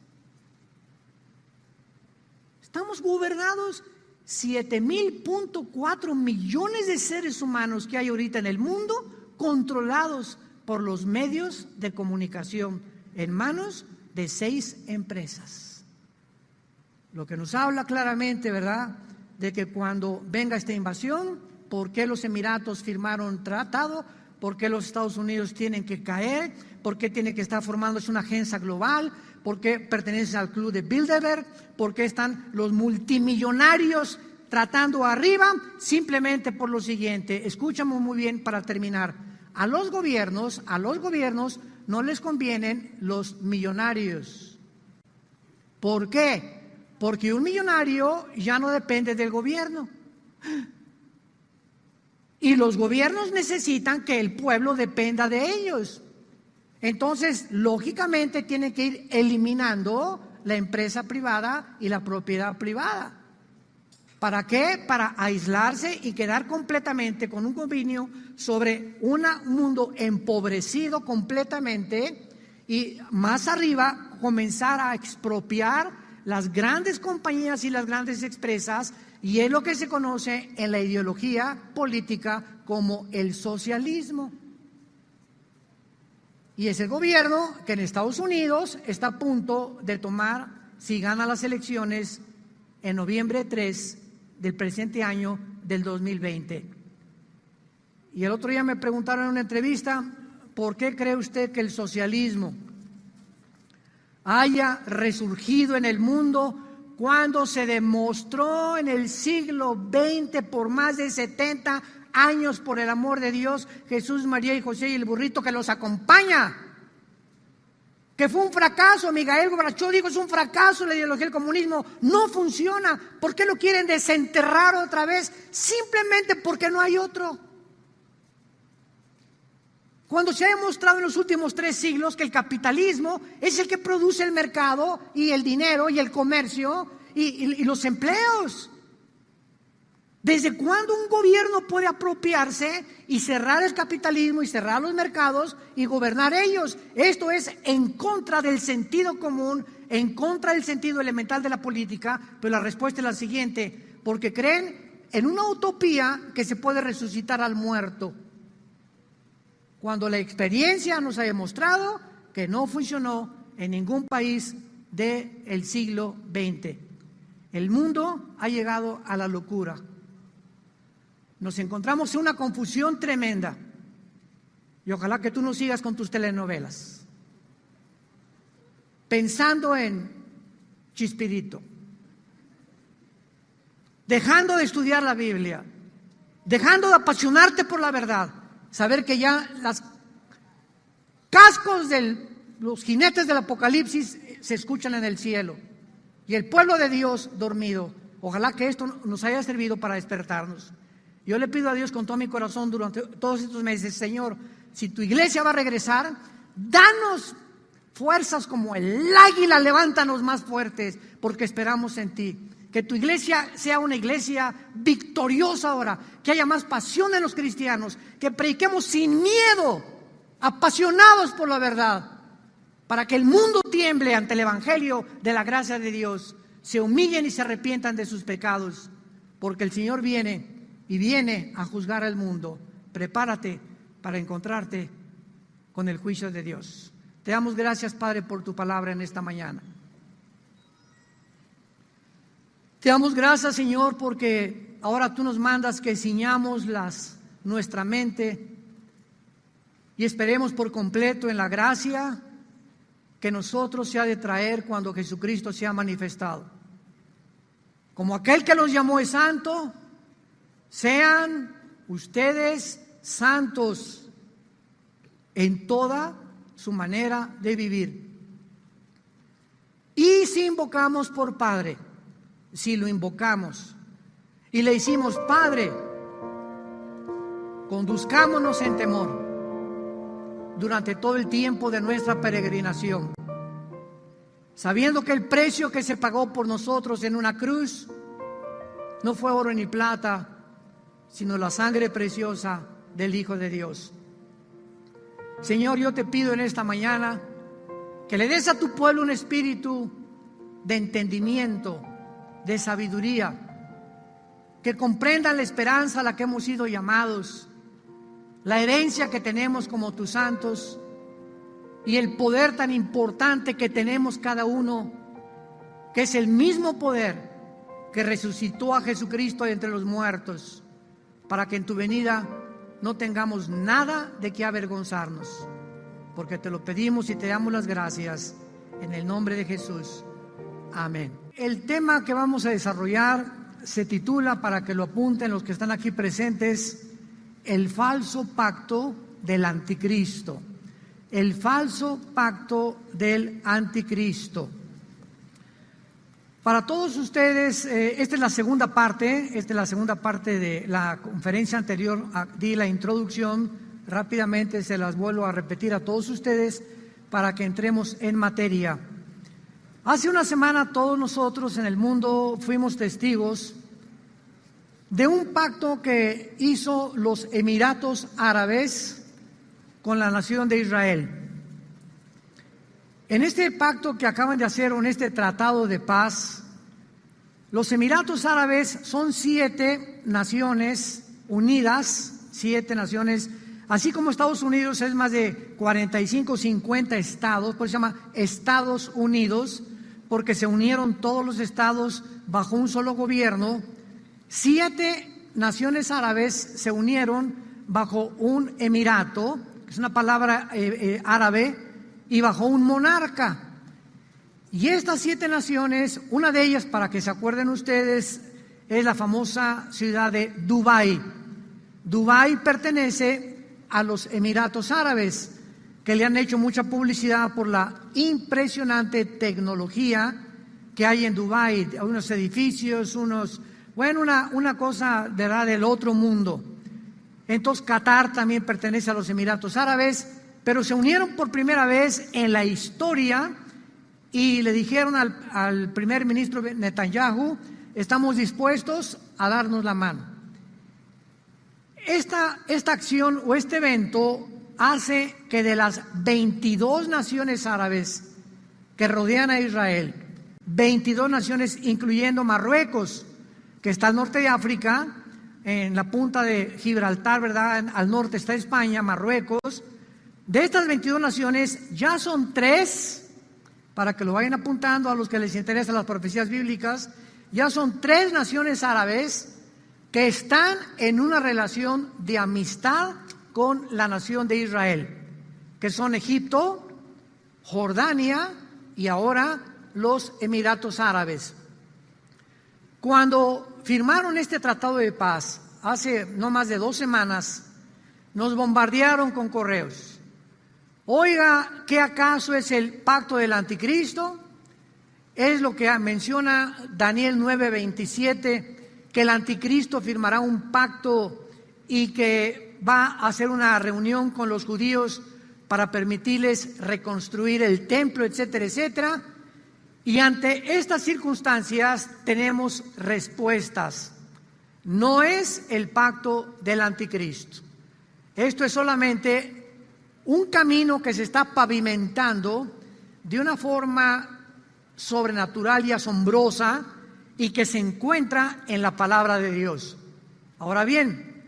Estamos gobernados 7.4 millones de seres humanos que hay ahorita en el mundo, controlados por los medios de comunicación, en manos de 6 empresas. Lo que nos habla claramente, ¿verdad?, de que cuando venga esta invasión, ¿por qué los Emiratos firmaron tratado? ¿Por qué los Estados Unidos tienen que caer? ¿Por qué tiene que estar formándose una agencia global? ¿Por qué pertenecen al club de Bilderberg? ¿Por qué están los multimillonarios tratando arriba? Simplemente por lo siguiente, escúchame muy bien para terminar. A los gobiernos no les convienen los millonarios. ¿Por qué? Porque un millonario ya no depende del gobierno. Y los gobiernos necesitan que el pueblo dependa de ellos. Entonces, lógicamente, tienen que ir eliminando la empresa privada y la propiedad privada. ¿Para qué? Para aislarse y quedar completamente con un dominio sobre un mundo empobrecido completamente, y más arriba comenzar a expropiar las grandes compañías y las grandes empresas, y es lo que se conoce en la ideología política como el socialismo. Y es el gobierno que en Estados Unidos está a punto de tomar, si gana las elecciones en noviembre 3 del presente año del 2020. Y el otro día me preguntaron en una entrevista, ¿por qué cree usted que el socialismo haya resurgido en el mundo cuando se demostró en el siglo XX por más de 70 años, por el amor de Dios, Jesús, María y José y el burrito que los acompaña, que fue un fracaso? Miguel Gorbachev dijo, es un fracaso la ideología del comunismo, no funciona. ¿Por qué lo quieren desenterrar otra vez? Simplemente porque no hay otro. Cuando se ha demostrado en los últimos 3 siglos que el capitalismo es el que produce el mercado y el dinero y el comercio y los empleos. ¿Desde cuándo un gobierno puede apropiarse y cerrar el capitalismo y cerrar los mercados y gobernar ellos? Esto es en contra del sentido común, en contra del sentido elemental de la política. Pero la respuesta es la siguiente: porque creen en una utopía que se puede resucitar al muerto, cuando la experiencia nos ha demostrado que no funcionó en ningún país del siglo XX. El mundo ha llegado a la locura. Nos encontramos en una confusión tremenda. Y ojalá que tú no sigas con tus telenovelas, pensando en Chespirito, dejando de estudiar la Biblia, dejando de apasionarte por la verdad. Saber que ya los cascos de los jinetes del Apocalipsis se escuchan en el cielo y el pueblo de Dios dormido. Ojalá que esto nos haya servido para despertarnos. Yo le pido a Dios con todo mi corazón durante todos estos meses: Señor, si tu iglesia va a regresar, danos fuerzas como el águila, levántanos más fuertes, porque esperamos en ti. Que tu iglesia sea una iglesia victoriosa ahora, que haya más pasión en los cristianos, que prediquemos sin miedo, apasionados por la verdad, para que el mundo tiemble ante el evangelio de la gracia de Dios, se humillen y se arrepientan de sus pecados, porque el Señor viene y viene a juzgar al mundo. Prepárate para encontrarte con el juicio de Dios. Te damos gracias, Padre, por tu palabra en esta mañana. Te damos gracias, Señor, porque ahora tú nos mandas que ciñamos nuestra mente y esperemos por completo en la gracia que nosotros se ha de traer cuando Jesucristo sea manifestado. Como aquel que los llamó es santo, sean ustedes santos en toda su manera de vivir. Y si invocamos por Padre, si lo invocamos y le decimos: Padre, conduzcámonos en temor durante todo el tiempo de nuestra peregrinación, sabiendo que el precio que se pagó por nosotros en una cruz no fue oro ni plata, sino la sangre preciosa del Hijo de Dios. Señor, yo te pido en esta mañana que le des a tu pueblo un espíritu de entendimiento, de sabiduría, que comprendan la esperanza a la que hemos sido llamados, la herencia que tenemos como tus santos y el poder tan importante que tenemos cada uno, que es el mismo poder que resucitó a Jesucristo de entre los muertos, para que en tu venida no tengamos nada de qué avergonzarnos, porque te lo pedimos y te damos las gracias en el nombre de Jesús. Amén. El tema que vamos a desarrollar se titula, para que lo apunten los que están aquí presentes, el falso pacto del anticristo. El falso pacto del anticristo. Para todos ustedes, esta es la segunda parte de la conferencia anterior. Di la introducción, rápidamente se las vuelvo a repetir a todos ustedes para que entremos en materia. Hace una semana todos nosotros en el mundo fuimos testigos de un pacto que hizo los Emiratos Árabes con la nación de Israel. En este pacto que acaban de hacer, en este tratado de paz, los Emiratos Árabes son 7 naciones unidas, 7 naciones, así como Estados Unidos es más de 45, 50 estados, por eso se llama Estados Unidos, porque se unieron todos los estados bajo un solo gobierno. 7 naciones árabes se unieron bajo un emirato, que es una palabra árabe, y bajo un monarca. Y estas 7 naciones, una de ellas, para que se acuerden ustedes, es la famosa ciudad de Dubái. Dubái pertenece a los Emiratos Árabes, que le han hecho mucha publicidad por la impresionante tecnología que hay en Dubái, unos edificios, una cosa de verdad del otro mundo. Entonces Qatar también pertenece a los Emiratos Árabes, pero se unieron por primera vez en la historia y le dijeron al primer ministro Netanyahu: estamos dispuestos a darnos la mano. Esta acción o este evento hace que de las 22 naciones árabes que rodean a Israel, 22 naciones incluyendo Marruecos, que está al norte de África, en la punta de Gibraltar, ¿verdad? Al norte está España, Marruecos. De estas 22 naciones ya son 3, para que lo vayan apuntando a los que les interesan las profecías bíblicas, ya son 3 naciones árabes que están en una relación de amistad con la nación de Israel, que son Egipto, Jordania y ahora los Emiratos Árabes. Cuando firmaron este tratado de paz, hace no más de 2 semanas, nos bombardearon con correos. Oiga, ¿qué acaso es el pacto del anticristo? Es lo que menciona Daniel 9:27, que el anticristo firmará un pacto y que va a hacer una reunión con los judíos para permitirles reconstruir el templo, etcétera, etcétera. Y ante estas circunstancias tenemos respuestas. No es el pacto del anticristo. Esto es solamente un camino que se está pavimentando de una forma sobrenatural y asombrosa y que se encuentra en la palabra de Dios. Ahora bien,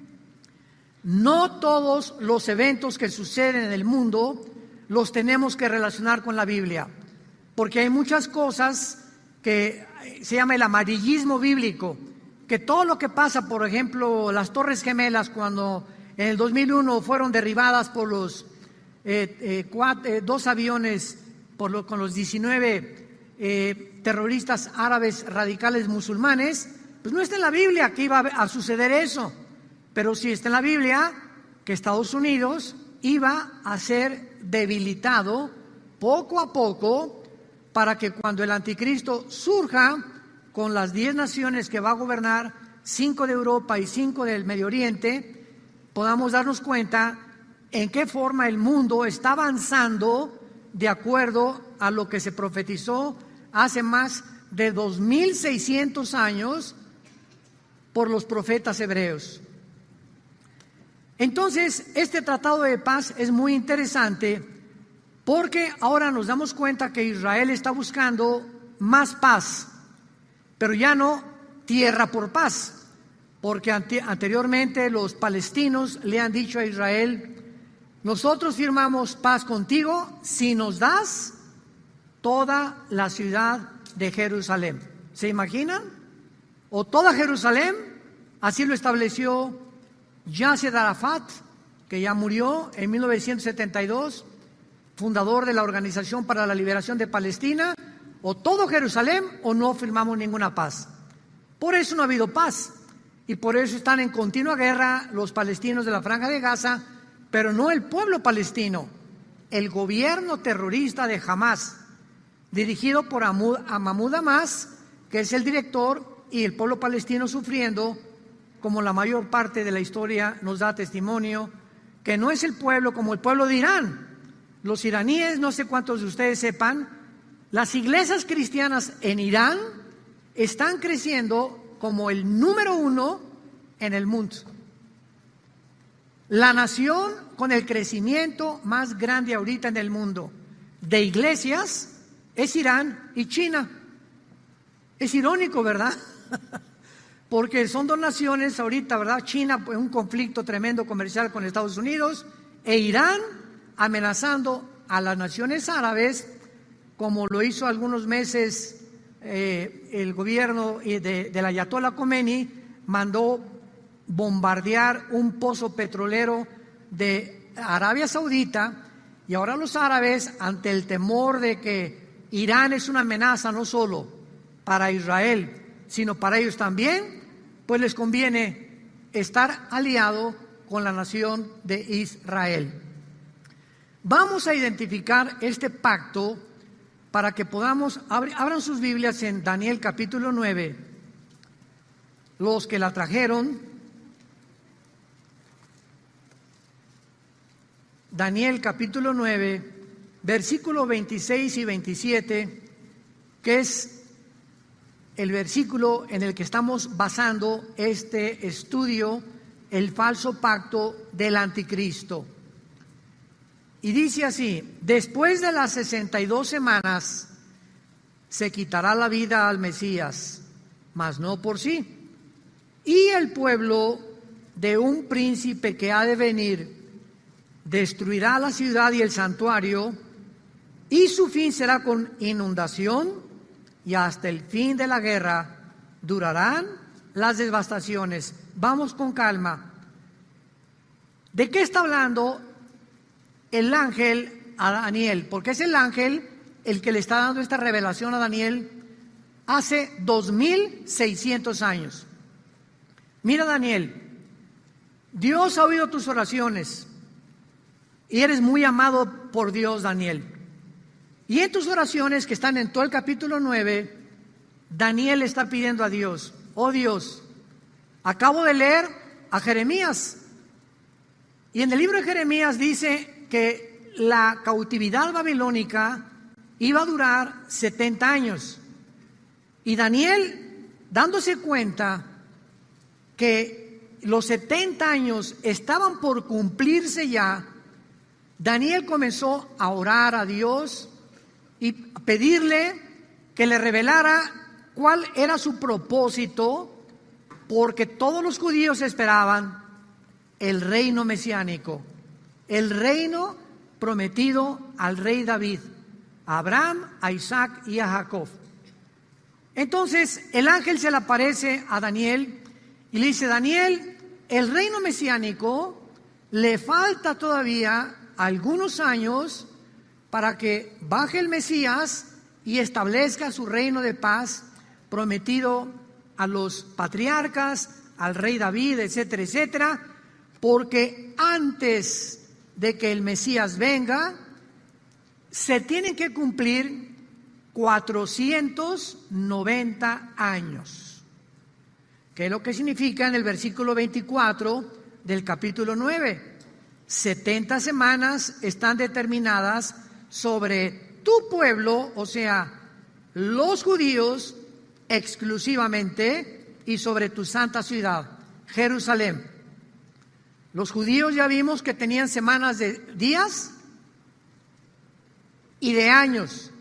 no todos los eventos que suceden en el mundo los tenemos que relacionar con la Biblia, porque hay muchas cosas que se llama el amarillismo bíblico, que todo lo que pasa, por ejemplo, las Torres Gemelas, cuando en el 2001 fueron derribadas por los dos aviones con los 19 terroristas árabes radicales musulmanes, pues no está en la Biblia que iba a suceder eso, pero sí está en la Biblia que Estados Unidos iba a ser debilitado poco a poco para que cuando el anticristo surja con las 10 naciones que va a gobernar, 5 de Europa y 5 del Medio Oriente, podamos darnos cuenta en qué forma el mundo está avanzando de acuerdo a lo que se profetizó hace más de 2600 años por los profetas hebreos. Entonces, este tratado de paz es muy interesante porque ahora nos damos cuenta que Israel está buscando más paz, pero ya no tierra por paz, porque anteriormente los palestinos le han dicho a Israel: nosotros firmamos paz contigo si nos das toda la ciudad de Jerusalén. ¿Se imaginan? O toda Jerusalén, así lo estableció Yasser Arafat, que ya murió en 1972, fundador de la Organización para la Liberación de Palestina. O todo Jerusalén o no firmamos ninguna paz. Por eso no ha habido paz y por eso están en continua guerra los palestinos de la Franja de Gaza, pero no el pueblo palestino, el gobierno terrorista de Hamás, dirigido por Mahmoud Abbas, que es el director, y el pueblo palestino sufriendo, como la mayor parte de la historia nos da testimonio, que no es el pueblo como el pueblo de Irán. Los iraníes, no sé cuántos de ustedes sepan, las iglesias cristianas en Irán están creciendo como el número 1 en el mundo. La nación con el crecimiento más grande ahorita en el mundo de iglesias es Irán y China. Es irónico, ¿verdad? Porque son dos naciones ahorita, ¿verdad? China, pues, un conflicto tremendo comercial con Estados Unidos, e Irán amenazando a las naciones árabes, como lo hizo algunos meses el gobierno del Ayatollah Khomeini, mandó bombardear un pozo petrolero de Arabia Saudita, y ahora los árabes, ante el temor de que Irán es una amenaza no solo para Israel, sino para ellos también, pues les conviene estar aliado con la nación de Israel. Vamos a identificar este pacto para que podamos, abran sus Biblias en Daniel capítulo 9, los que la trajeron. Daniel capítulo 9, versículo 26 y 27, que es el versículo en el que estamos basando este estudio, el falso pacto del anticristo. Y dice así: después de las 62 semanas se quitará la vida al Mesías, mas no por sí. Y el pueblo de un príncipe que ha de venir destruirá la ciudad y el santuario, y su fin será con inundación, y hasta el fin de la guerra durarán las devastaciones. Vamos con calma. ¿De qué está hablando el ángel a Daniel? Porque es el ángel el que le está dando esta revelación a Daniel hace 2600 años. Mira, Daniel, Dios ha oído tus oraciones y eres muy amado por Dios, Daniel. Y en tus oraciones, que están en todo el capítulo 9, Daniel está pidiendo a Dios: oh Dios, acabo de leer a Jeremías, y en el libro de Jeremías dice que la cautividad babilónica iba a durar 70 años. Y Daniel, dándose cuenta que los 70 años estaban por cumplirse ya, Daniel comenzó a orar a Dios y pedirle que le revelara cuál era su propósito, porque todos los judíos esperaban el reino mesiánico, el reino prometido al rey David, a Abraham, a Isaac y a Jacob. Entonces el ángel se le aparece a Daniel y le dice: Daniel, el reino mesiánico le falta todavía algunos años para que baje el Mesías y establezca su reino de paz prometido a los patriarcas, al rey David, etcétera, etcétera, porque antes de que el Mesías venga, se tienen que cumplir 490 años, que es lo que significa en el versículo 24 del capítulo 9. 70 semanas están determinadas sobre tu pueblo, o sea, los judíos exclusivamente, y sobre tu santa ciudad, Jerusalén. Los judíos ya vimos que tenían semanas de días y de años.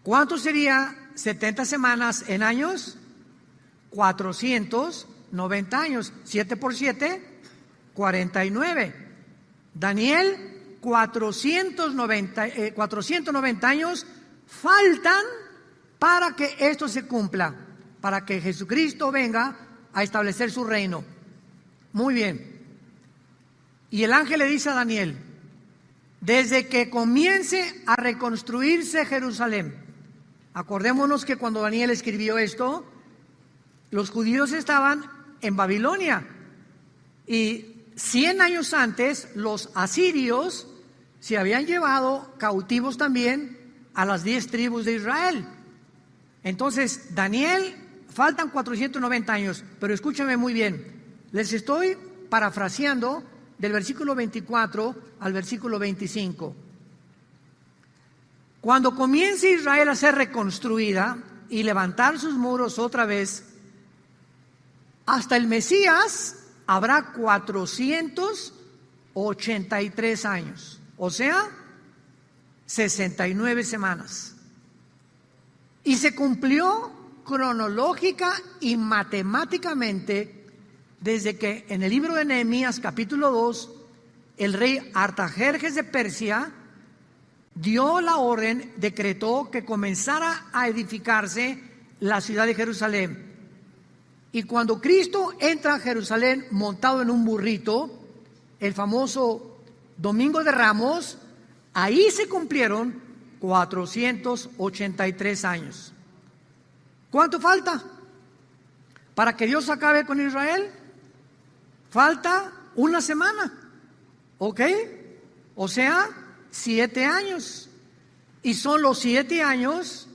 ¿Cuánto sería 70 semanas en años? 490 años. 7 por 7, 49. Daniel, 490 años faltan para que esto se cumpla, para que Jesucristo venga a establecer su reino. Muy bien. Y el ángel le dice a Daniel: desde que comience a reconstruirse Jerusalén. Acordémonos que cuando Daniel escribió esto, los judíos estaban en Babilonia, y 100 años antes los asirios se habían llevado cautivos también a las 10 tribus de Israel. Entonces, Daniel, faltan 490 años, pero escúchame muy bien, les estoy parafraseando del versículo 24 al versículo 25. Cuando comience Israel a ser reconstruida y levantar sus muros otra vez, hasta el Mesías habrá 483 años, o sea, 69 semanas. Y se cumplió cronológica y matemáticamente desde que en el libro de Nehemías capítulo 2, el rey Artajerjes de Persia dio la orden, decretó que comenzara a edificarse la ciudad de Jerusalén. Y cuando Cristo entra a Jerusalén montado en un burrito, el famoso Domingo de Ramos, ahí se cumplieron 483 años. ¿Cuánto falta para que Dios acabe con Israel? Falta una semana, ¿ok? O sea, 7 años. Y son los 7 años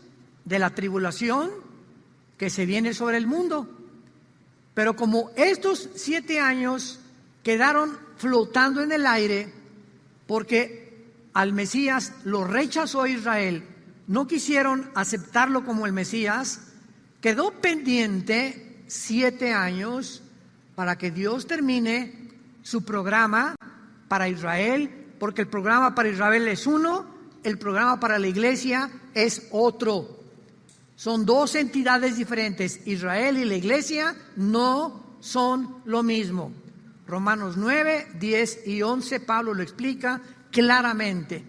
de la tribulación que se viene sobre el mundo. Pero como estos 7 años quedaron flotando en el aire, porque al Mesías lo rechazó Israel, no quisieron aceptarlo como el Mesías, quedó pendiente 7 años para que Dios termine su programa para Israel, porque el programa para Israel es uno, el programa para la iglesia es otro. Son 2 entidades diferentes. Israel y la iglesia no son lo mismo. Romanos 9, 10 y 11, Pablo lo explica claramente,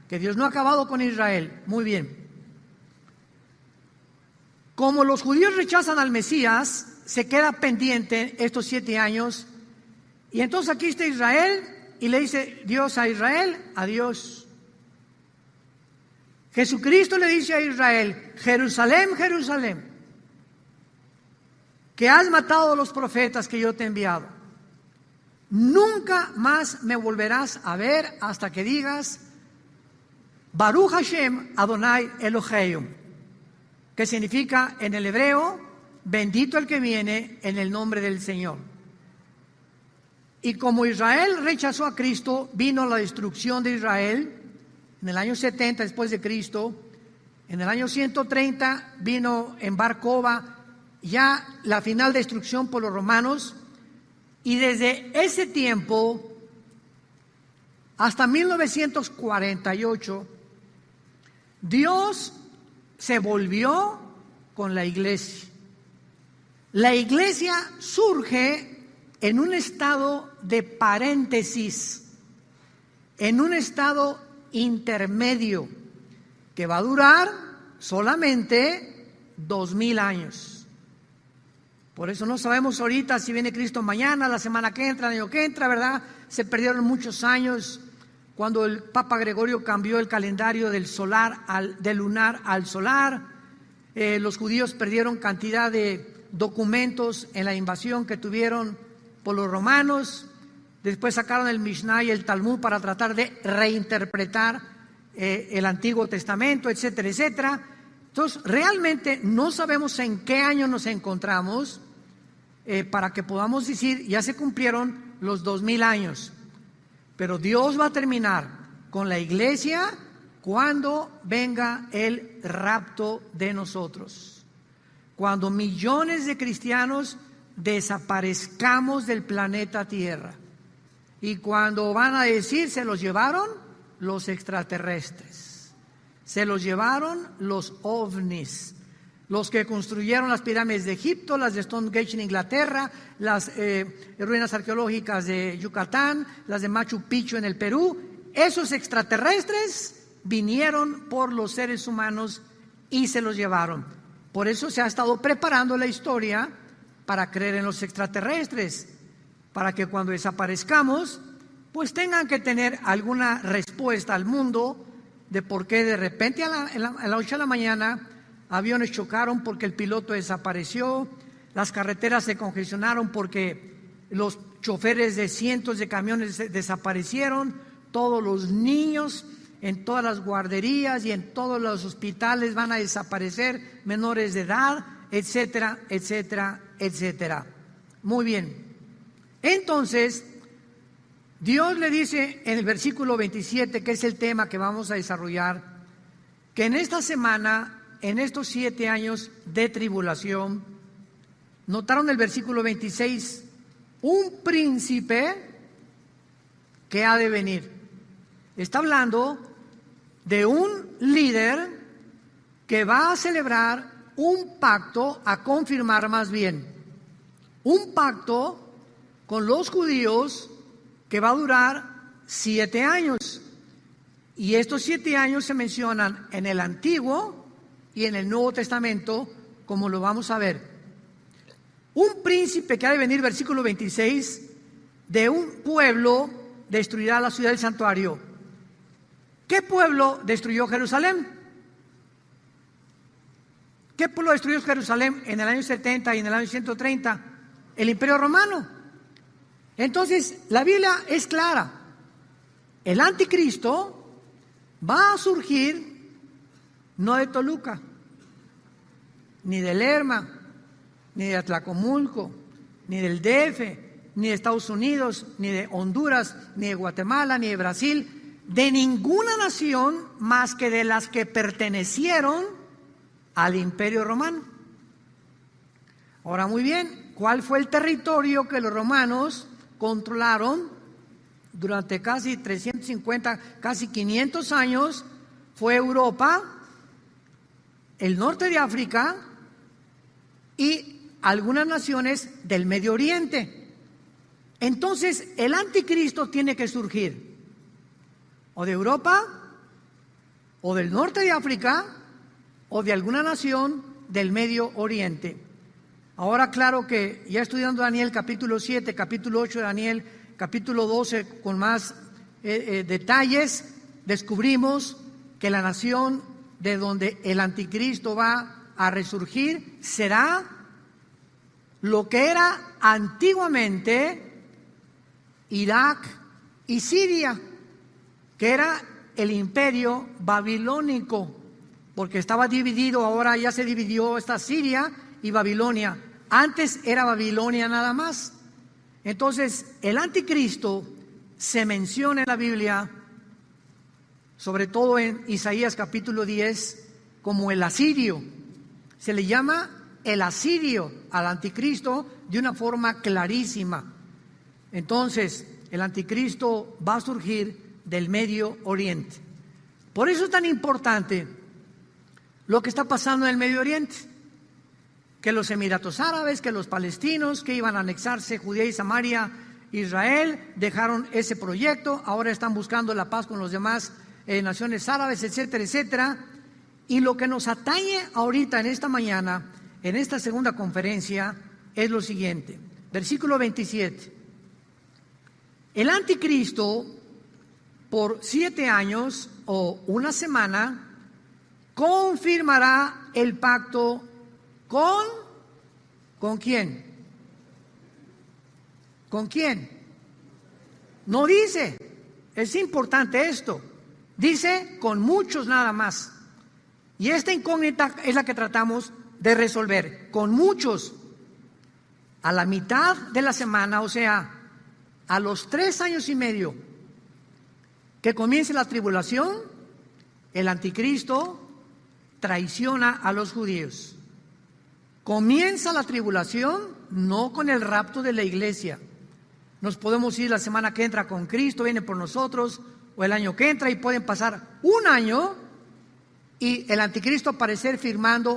que Dios no ha acabado con Israel. Muy bien. Como los judíos rechazan al Mesías, se queda pendiente estos 7 años. Y entonces aquí está Israel y le dice Dios a Israel: adiós. Jesucristo le dice a Israel: Jerusalén, Jerusalén, que has matado a los profetas que yo te he enviado, nunca más me volverás a ver hasta que digas Baruch Hashem Adonai Eloheinu, que significa en el hebreo: bendito el que viene en el nombre del Señor. Y como Israel rechazó a Cristo, vino la destrucción de Israel en el año 70 después de Cristo. En el año 130 vino en Bar Kokhba ya la final destrucción por los romanos, y desde ese tiempo hasta 1948 Dios se volvió con la iglesia. La iglesia surge en un estado de paréntesis, en un estado intermedio que va a durar solamente 2000 años. Por eso no sabemos ahorita si viene Cristo mañana, la semana que entra, el año que entra, ¿verdad? Se perdieron muchos años cuando el Papa Gregorio cambió el calendario del lunar al solar. Los judíos perdieron cantidad de documentos en la invasión que tuvieron por los romanos. Después sacaron el Mishnah y el Talmud para tratar de reinterpretar el Antiguo Testamento, etcétera, etcétera. Entonces, realmente no sabemos en qué año nos encontramos para que podamos decir, ya se cumplieron los 2000 años. Pero Dios va a terminar con la iglesia cuando venga el rapto de nosotros. Cuando millones de cristianos desaparezcamos del planeta Tierra. Y cuando van a decir, se los llevaron los extraterrestres, se los llevaron los ovnis, los que construyeron las pirámides de Egipto, las de Stonehenge en Inglaterra, las ruinas arqueológicas de Yucatán, las de Machu Picchu en el Perú. Esos extraterrestres vinieron por los seres humanos y se los llevaron. Por eso se ha estado preparando la historia para creer en los extraterrestres, para que cuando desaparezcamos, pues tengan que tener alguna respuesta al mundo de por qué de repente a las 8 de la mañana aviones chocaron porque el piloto desapareció, las carreteras se congestionaron porque los choferes de cientos de camiones desaparecieron, todos los niños en todas las guarderías y en todos los hospitales van a desaparecer, menores de edad, etcétera, etcétera, etcétera. Muy bien. Entonces, Dios le dice en el versículo 27, que es el tema que vamos a desarrollar, que en esta semana, en estos 7 años de tribulación, notaron el versículo 26, un príncipe que ha de venir. Está hablando de un líder que va a celebrar un pacto, a confirmar más bien, un pacto con los judíos que va a durar 7 años. Y estos 7 años se mencionan en el Antiguo y en el Nuevo Testamento, como lo vamos a ver. Un príncipe que ha de venir, versículo 26, de un pueblo destruirá la ciudad del santuario. ¿Qué pueblo destruyó Jerusalén? ¿Qué pueblo destruyó Jerusalén en el año 70 y en el año 130? El Imperio Romano. Entonces, la Biblia es clara. El anticristo va a surgir no de Toluca, ni de Lerma, ni de Atlacomulco, ni del DF, ni de Estados Unidos, ni de Honduras, ni de Guatemala, ni de Brasil, de ninguna nación más que de las que pertenecieron al Imperio Romano. Ahora, muy bien, ¿cuál fue el territorio que los romanos controlaron durante casi 350, casi 500 años? Fue Europa, el norte de África y algunas naciones del Medio Oriente. Entonces, el anticristo tiene que surgir o de Europa, o del norte de África, o de alguna nación del Medio Oriente. Ahora, claro que ya estudiando Daniel capítulo 7, capítulo 8 de Daniel, capítulo 12 con más detalles, descubrimos que la nación de donde el anticristo va a resurgir será lo que era antiguamente Irak y Siria, que era el imperio babilónico, porque estaba dividido, ahora ya se dividió, está Siria y Babilonia. Antes era Babilonia nada más. Entonces, el anticristo se menciona en la Biblia, sobre todo en Isaías capítulo 10, como el asirio. Se le llama el asirio al anticristo de una forma clarísima. Entonces, el anticristo va a surgir del Medio Oriente. Por eso es tan importante lo que está pasando en el Medio Oriente, que los Emiratos Árabes, que los palestinos que iban a anexarse Judea y Samaria, Israel, dejaron ese proyecto, ahora están buscando la paz con los demás naciones árabes, etcétera, etcétera. Y lo que nos atañe ahorita en esta mañana, en esta segunda conferencia, es lo siguiente. Versículo 27. El anticristo, por 7 años o una semana, confirmará el pacto ¿con quién? ¿Con quién? No dice. Es importante esto. Dice con muchos nada más. Y esta incógnita es la que tratamos de resolver. Con muchos. A la mitad de la semana, o sea, a los 3 años y medio que comience la tribulación, el anticristo traiciona a los judíos. Comienza la tribulación no con el rapto de la iglesia. Nos podemos ir la semana que entra con Cristo, viene por nosotros, o el año que entra, y pueden pasar un año y el anticristo aparecer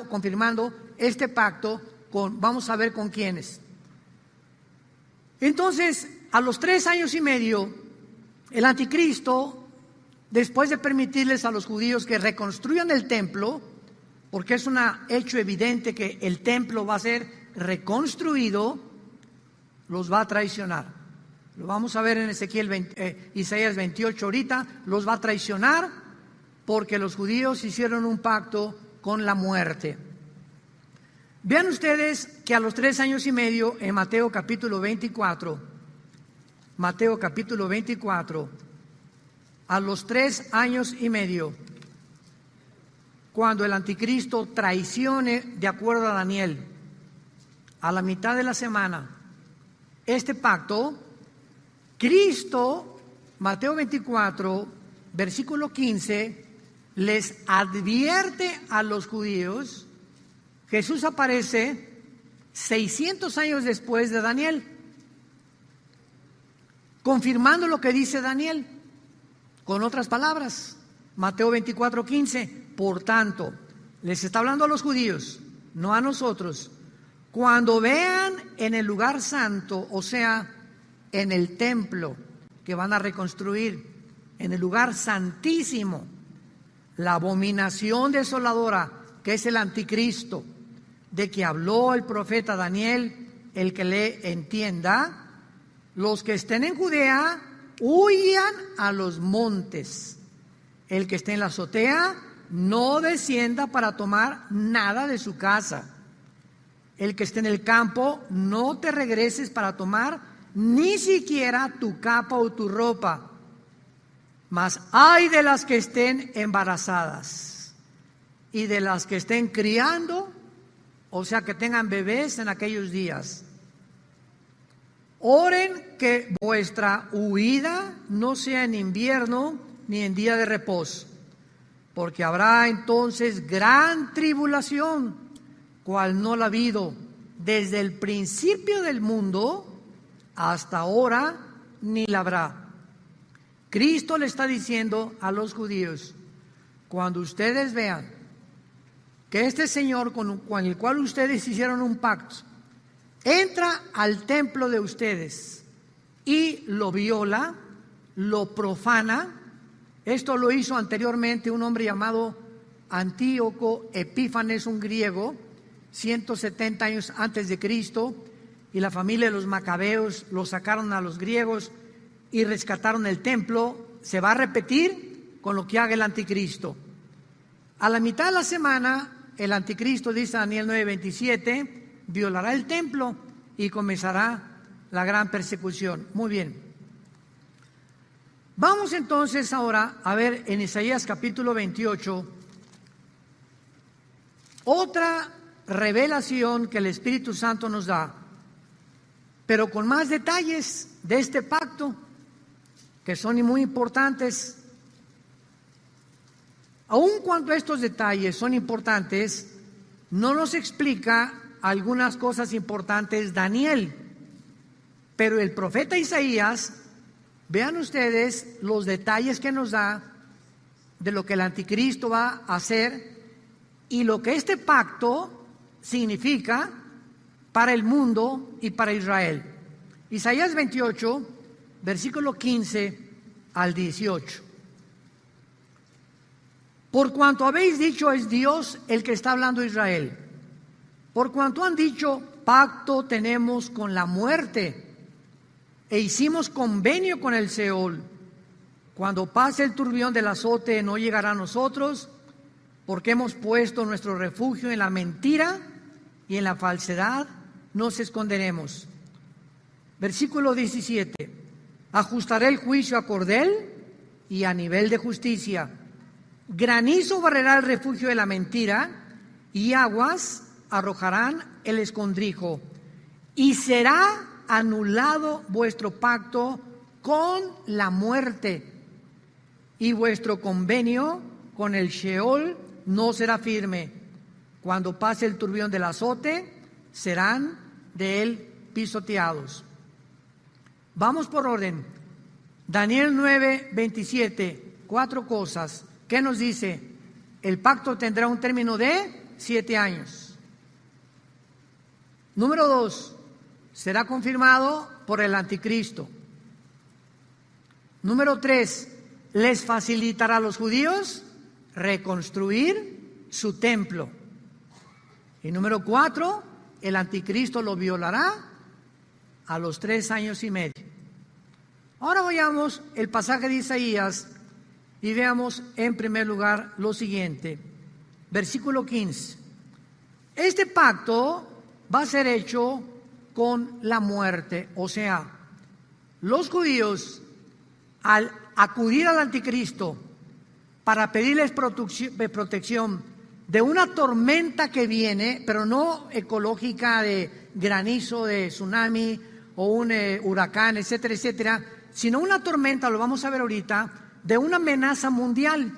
confirmando este pacto con, vamos a ver con quiénes. Entonces, a los 3 años y medio, el anticristo, después de permitirles a los judíos que reconstruyan el templo, porque es un hecho evidente que el templo va a ser reconstruido, los va a traicionar. Lo vamos a ver en Isaías 28 ahorita, los va a traicionar porque los judíos hicieron un pacto con la muerte. Vean ustedes que a los 3 años y medio, en Mateo capítulo 24, a los 3 años y medio, cuando el anticristo traicione, de acuerdo a Daniel, a la mitad de la semana, este pacto, Cristo, Mateo 24, versículo 15, les advierte a los judíos. Jesús aparece 600 años después de Daniel, confirmando lo que dice Daniel. Con otras palabras, Mateo 24, 15, por tanto, les está hablando a los judíos, no a nosotros. Cuando vean en el lugar santo, o sea, en el templo que van a reconstruir, en el lugar santísimo, la abominación desoladora que es el anticristo, de que habló el profeta Daniel, el que le entienda, los que estén en Judea huyan a los montes. El que esté en la azotea no descienda para tomar nada de su casa. El que esté en el campo no te regreses para tomar ni siquiera tu capa o tu ropa. Mas ay de las que estén embarazadas y de las que estén criando, o sea, que tengan bebés en aquellos días. Oren que vuestra huida no sea en invierno ni en día de reposo, porque habrá entonces gran tribulación, cual no la ha habido desde el principio del mundo hasta ahora, ni la habrá. Cristo le está diciendo a los judíos, cuando ustedes vean que este Señor con el cual ustedes hicieron un pacto, entra al templo de ustedes y lo viola, lo profana. Esto lo hizo anteriormente un hombre llamado Antíoco Epífanes, un griego, 170 años antes de Cristo, y la familia de los macabeos lo sacaron a los griegos y rescataron el templo. Se va a repetir con lo que haga el anticristo. A la mitad de la semana, el anticristo, dice Daniel 9:27, violará el templo y comenzará la gran persecución. Muy bien. Vamos entonces ahora a ver en Isaías capítulo 28 otra revelación que el Espíritu Santo nos da, pero con más detalles de este pacto que son muy importantes. Aun cuando estos detalles son importantes, no nos explica algunas cosas importantes Daniel, pero el profeta Isaías, vean ustedes los detalles que nos da de lo que el anticristo va a hacer y lo que este pacto significa para el mundo y para Israel. Isaías 28, versículo 15 al 18. Por cuanto habéis dicho es Dios el que está hablando a Israel. Por cuanto han dicho pacto tenemos con la muerte e hicimos convenio con el Seol. Cuando pase el turbión del azote no llegará a nosotros, porque hemos puesto nuestro refugio en la mentira y en la falsedad nos esconderemos. Versículo 17. Ajustaré el juicio a cordel y a nivel de justicia. Granizo barrerá el refugio de la mentira y aguas arrojarán el escondrijo. Y será anulado vuestro pacto con la muerte y vuestro convenio con el Sheol no será firme. Cuando pase el turbión del azote, serán de él pisoteados. Vamos por orden. Daniel 9:27, 4 cosas. ¿Qué nos dice? El pacto tendrá un término de 7 años. Número 2, será confirmado por el anticristo. Número 3, les facilitará a los judíos reconstruir su templo. Y número 4, el anticristo lo violará a los 3 años y medio. Ahora vayamos el pasaje de Isaías y veamos en primer lugar lo siguiente. Versículo 15. Este pacto va a ser hecho con la muerte, o sea, los judíos al acudir al anticristo para pedirles protección de una tormenta que viene, pero no ecológica de granizo, de tsunami o un huracán, etcétera, etcétera, sino una tormenta, lo vamos a ver ahorita, de una amenaza mundial.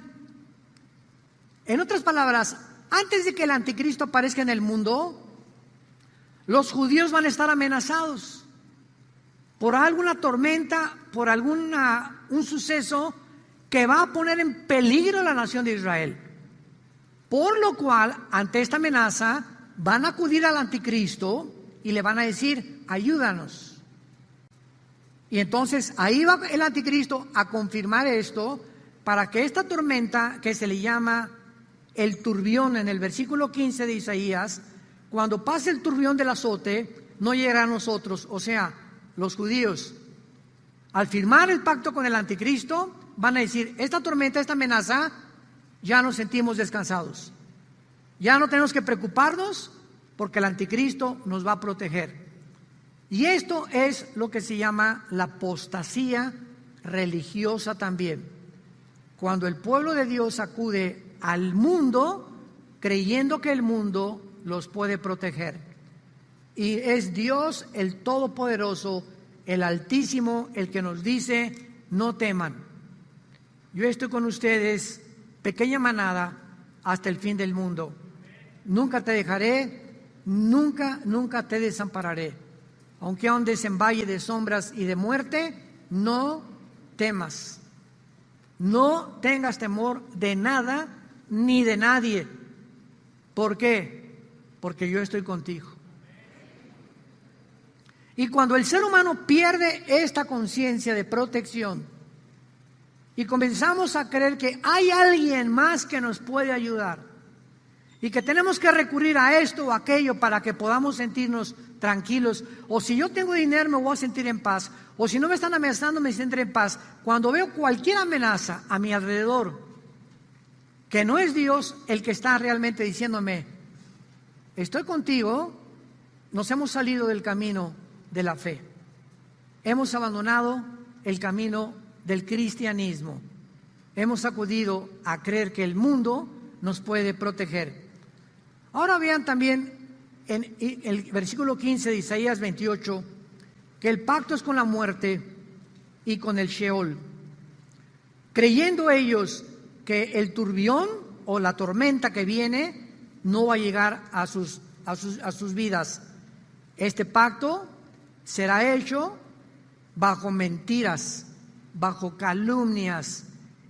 En otras palabras, antes de que el anticristo aparezca en el mundo, los judíos van a estar amenazados por alguna tormenta, por un suceso que va a poner en peligro a la nación de Israel. Por lo cual, ante esta amenaza, van a acudir al anticristo y le van a decir, ayúdanos. Y entonces ahí va el anticristo a confirmar esto para que esta tormenta que se le llama el turbión en el versículo 15 de Isaías, cuando pase el turbión del azote, no llegará a nosotros, o sea, los judíos. Al firmar el pacto con el anticristo, van a decir, esta tormenta, esta amenaza, ya nos sentimos descansados. Ya no tenemos que preocuparnos porque el anticristo nos va a proteger. Y esto es lo que se llama la apostasía religiosa también. Cuando el pueblo de Dios acude al mundo creyendo que el mundo los puede proteger. Y es Dios el Todopoderoso, el Altísimo, el que nos dice, no teman. Yo estoy con ustedes, pequeña manada, hasta el fin del mundo. Nunca te dejaré, nunca te desampararé. Aunque andes en valle de sombras y de muerte, no temas. No tengas temor de nada ni de nadie. ¿Por qué? Porque yo estoy contigo. Y cuando el ser humano pierde esta conciencia de protección y comenzamos a creer que hay alguien más que nos puede ayudar y que tenemos que recurrir a esto o aquello para que podamos sentirnos tranquilos, o si yo tengo dinero me voy a sentir en paz, o si no me están amenazando me sentiré en paz. Cuando veo cualquier amenaza a mi alrededor que no es Dios el que está realmente diciéndome, estoy contigo, nos hemos salido del camino de la fe. Hemos abandonado el camino del cristianismo. Hemos acudido a creer que el mundo nos puede proteger. Ahora vean también en el versículo 15 de Isaías 28 que el pacto es con la muerte y con el Sheol. Creyendo ellos que el turbión o la tormenta que viene no va a llegar a sus vidas. Este pacto será hecho bajo mentiras, bajo calumnias.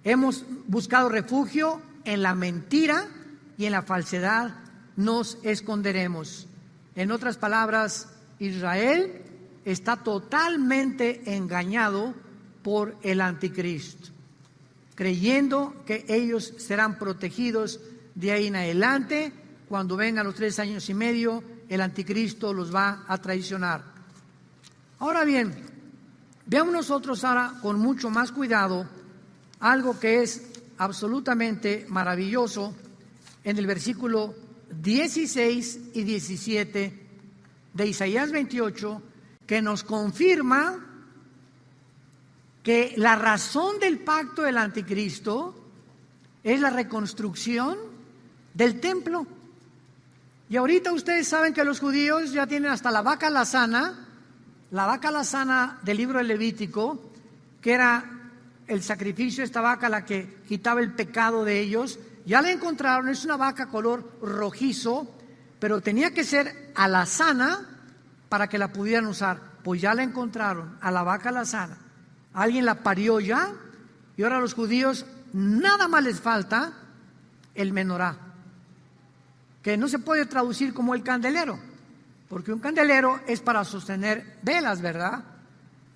Hemos buscado refugio en la mentira y en la falsedad nos esconderemos. En otras palabras, Israel está totalmente engañado por el anticristo. creyendo que ellos serán protegidos de ahí en adelante. Cuando vengan los 3 años y medio, el anticristo los va a traicionar. Ahora bien, veamos nosotros ahora con mucho más cuidado algo que es absolutamente maravilloso en el versículo 16 y 17 de Isaías 28, que nos confirma que la razón del pacto del anticristo es la reconstrucción del templo. Y ahorita ustedes saben que los judíos ya tienen hasta la vaca alazana del libro de Levítico, que era el sacrificio de esta vaca, la que quitaba el pecado de ellos. Ya la encontraron, es una vaca color rojizo, pero tenía que ser alazana para que la pudieran usar. Pues ya la encontraron, a la vaca alazana. Alguien la parió ya, y ahora a los judíos nada más les falta el menorá, que no se puede traducir como el candelero, porque un candelero es para sostener velas, ¿verdad?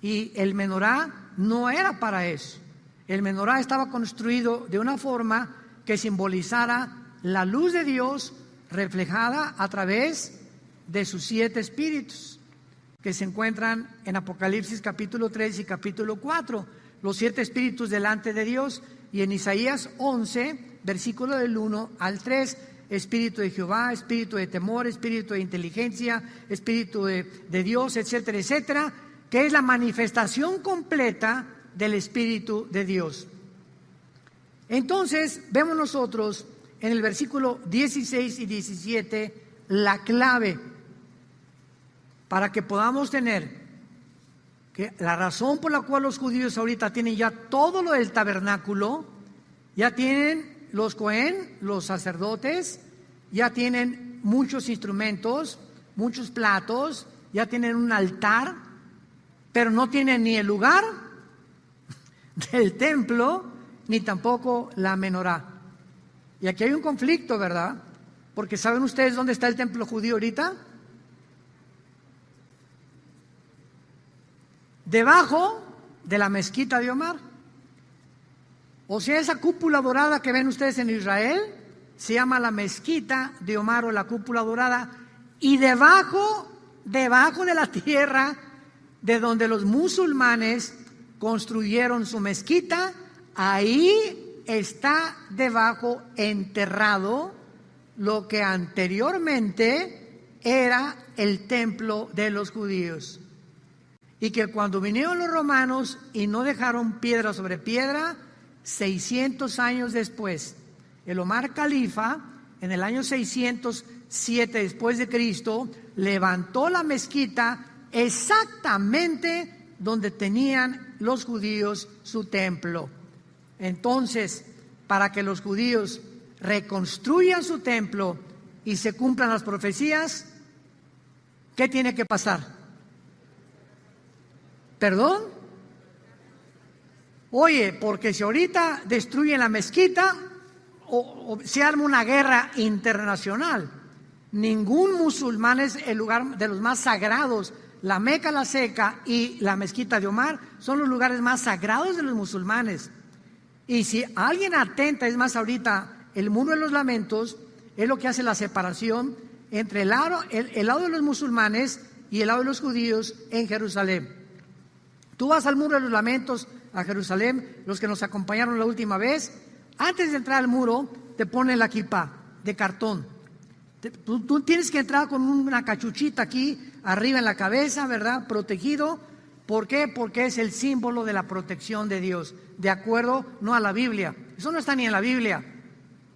Y el menorá no era para eso. El menorá estaba construido de una forma que simbolizara la luz de Dios reflejada a través de sus 7 espíritus, que se encuentran en Apocalipsis capítulo 3 y capítulo 4, los 7 espíritus delante de Dios, y en Isaías 11, versículo del 1 al 3, espíritu de Jehová, espíritu de temor, espíritu de inteligencia, espíritu de Dios, etcétera, etcétera, que es la manifestación completa del Espíritu de Dios. Entonces, vemos nosotros en el versículo 16 y 17 la clave para que podamos tener que la razón por la cual los judíos ahorita tienen ya todo lo del tabernáculo, ya tienen los Cohen, los sacerdotes, ya tienen muchos instrumentos, muchos platos, ya tienen un altar, pero no tienen ni el lugar del templo, ni tampoco la menorá. Y aquí hay un conflicto, ¿verdad? Porque ¿saben ustedes dónde está el templo judío ahorita? Debajo de la mezquita de Omar. O sea, esa cúpula dorada que ven ustedes en Israel se llama la mezquita de Omar o la cúpula dorada. Y debajo de la tierra de donde los musulmanes construyeron su mezquita, ahí está debajo enterrado lo que anteriormente era el templo de los judíos. Y que cuando vinieron los romanos y no dejaron piedra sobre piedra, 600 años después, el Omar Califa, en el año 607 después de Cristo, levantó la mezquita exactamente donde tenían los judíos su templo. Entonces, para que los judíos reconstruyan su templo y se cumplan las profecías, ¿qué tiene que pasar? ¿Perdón? Oye, porque si ahorita destruyen la mezquita o se arma una guerra internacional, ningún musulmán es el lugar de los más sagrados. La Meca, la Seca y la mezquita de Omar son los lugares más sagrados de los musulmanes. Y si alguien atenta, es más, ahorita el muro de los lamentos es lo que hace la separación entre el lado de los musulmanes y el lado de los judíos en Jerusalén. Tú vas al muro de los lamentos a Jerusalén, los que nos acompañaron la última vez, antes de entrar al muro te ponen la kipá de cartón. Tú tienes que entrar con una cachuchita aquí arriba en la cabeza, ¿verdad? Protegido. ¿Por qué? Porque es el símbolo de la protección de Dios, de acuerdo no a la Biblia. Eso no está ni en la Biblia.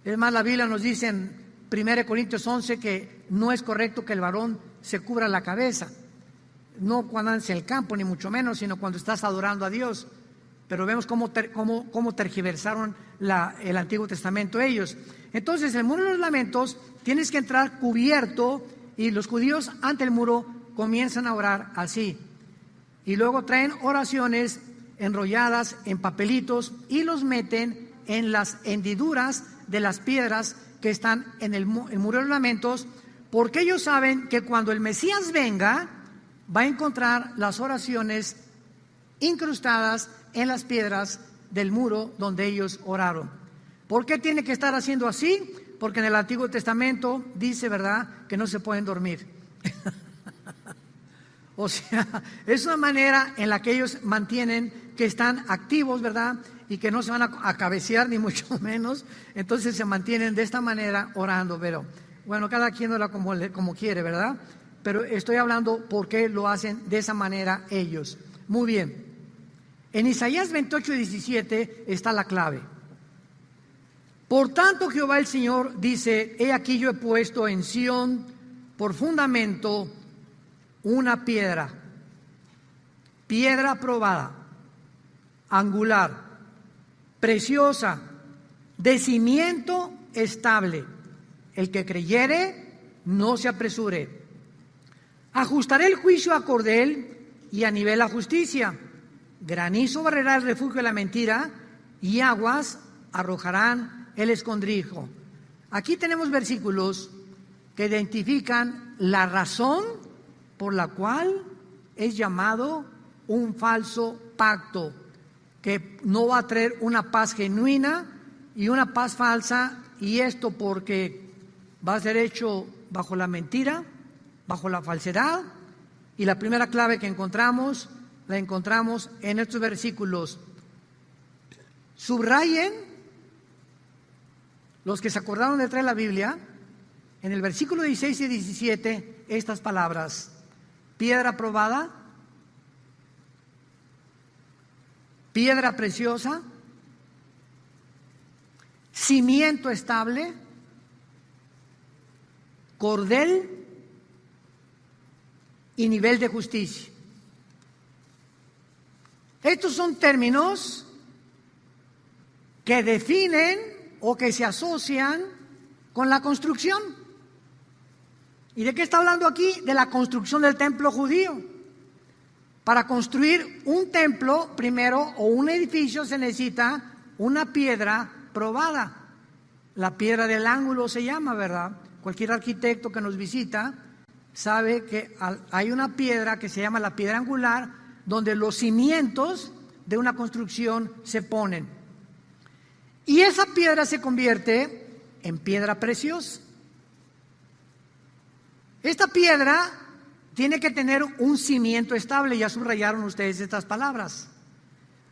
Es más, la Biblia nos dice en 1 Corintios 11 que no es correcto que el varón se cubra la cabeza. No cuando andas en el campo, ni mucho menos, sino cuando estás adorando a Dios. Pero vemos cómo tergiversaron el Antiguo Testamento ellos. Entonces, el muro de los lamentos tienes que entrar cubierto, y los judíos ante el muro comienzan a orar así. Y luego traen oraciones enrolladas en papelitos y los meten en las hendiduras de las piedras que están en el muro de los lamentos, porque ellos saben que cuando el Mesías venga, va a encontrar las oraciones incrustadas en las piedras del muro donde ellos oraron. ¿Por qué tiene que estar haciendo así? Porque en el Antiguo Testamento dice, ¿verdad?, que no se pueden dormir. O sea, es una manera en la que ellos mantienen que están activos, ¿verdad?, y que no se van a cabecear ni mucho menos. Entonces se mantienen de esta manera orando. Pero bueno, cada quien ora como quiere, ¿verdad? Pero estoy hablando por qué lo hacen de esa manera ellos. Muy bien. En Isaías 28:17 está la clave. Por tanto, Jehová el Señor dice: he aquí yo he puesto en Sión por fundamento una piedra probada, angular, preciosa, de cimiento estable. El que creyere, no se apresure. Ajustaré el juicio a cordel y a nivel la justicia. Granizo barrerá el refugio de la mentira y aguas arrojarán el escondrijo. Aquí tenemos versículos que identifican la razón por la cual es llamado un falso pacto, que no va a traer una paz genuina y una paz falsa, y esto porque va a ser hecho bajo la mentira, bajo la falsedad. Y la primera clave que encontramos, la encontramos en estos versículos. Subrayen, los que se acordaron de traer la Biblia, en el versículo 16 y 17, estas palabras: piedra probada, piedra preciosa, cimiento estable, cordel y nivel de justicia. Estos son términos que definen o que se asocian con la construcción. ¿Y de qué está hablando aquí? De la construcción del templo judío. Para construir un templo, primero, o un edificio, se necesita una piedra probada. La piedra del ángulo se llama, ¿verdad? Cualquier arquitecto que nos visita sabe que hay una piedra que se llama la piedra angular, donde los cimientos de una construcción se ponen. Y esa piedra se convierte en piedra preciosa. Esta piedra tiene que tener un cimiento estable. Ya subrayaron ustedes estas palabras.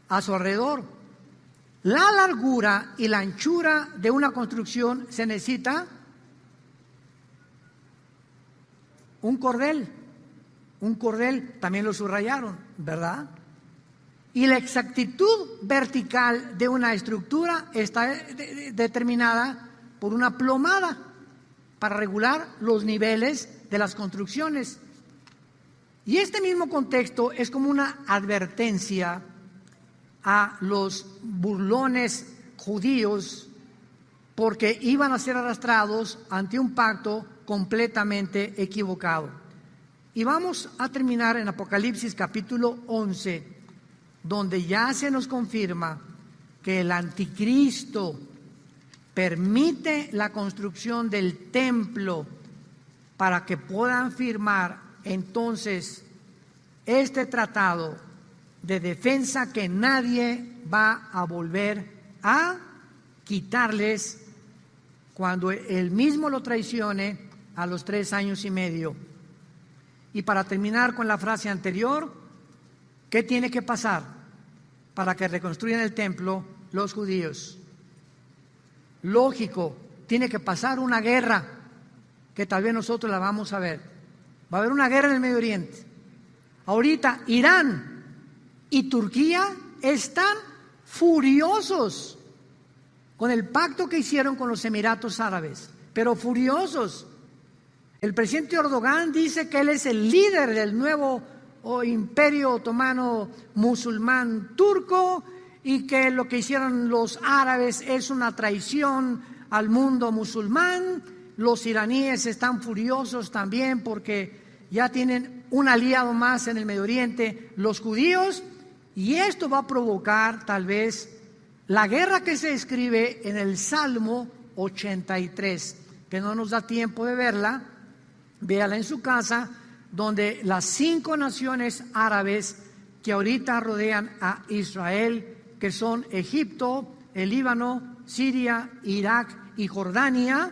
A su alrededor, la largura y la anchura de una construcción se necesita un cordel. Un cordel, también lo subrayaron, ¿verdad? Y la exactitud vertical de una estructura está determinada por una plomada para regular los niveles de las construcciones. Y este mismo contexto es como una advertencia a los burlones judíos, porque iban a ser arrastrados ante un pacto completamente equivocado. Y vamos a terminar en Apocalipsis capítulo 11, donde ya se nos confirma que el anticristo permite la construcción del templo para que puedan firmar entonces este tratado de defensa que nadie va a volver a quitarles cuando él mismo lo traicione a los 3 años y medio. Y para terminar con la frase anterior, ¿qué tiene que pasar para que reconstruyan el templo los judíos? Lógico, tiene que pasar una guerra que tal vez nosotros la vamos a ver. Va a haber una guerra en el Medio Oriente. Ahorita Irán y Turquía están furiosos con el pacto que hicieron con los Emiratos Árabes, pero furiosos. El presidente Erdogan dice que él es el líder del nuevo imperio otomano musulmán turco y que lo que hicieron los árabes es una traición al mundo musulmán. Los iraníes están furiosos también porque ya tienen un aliado más en el Medio Oriente, los judíos, y esto va a provocar tal vez la guerra que se describe en el Salmo 83, que no nos da tiempo de verla. Véala en su casa, donde las 5 naciones árabes que ahorita rodean a Israel que son Egipto, el Líbano, Siria, Irak y Jordania,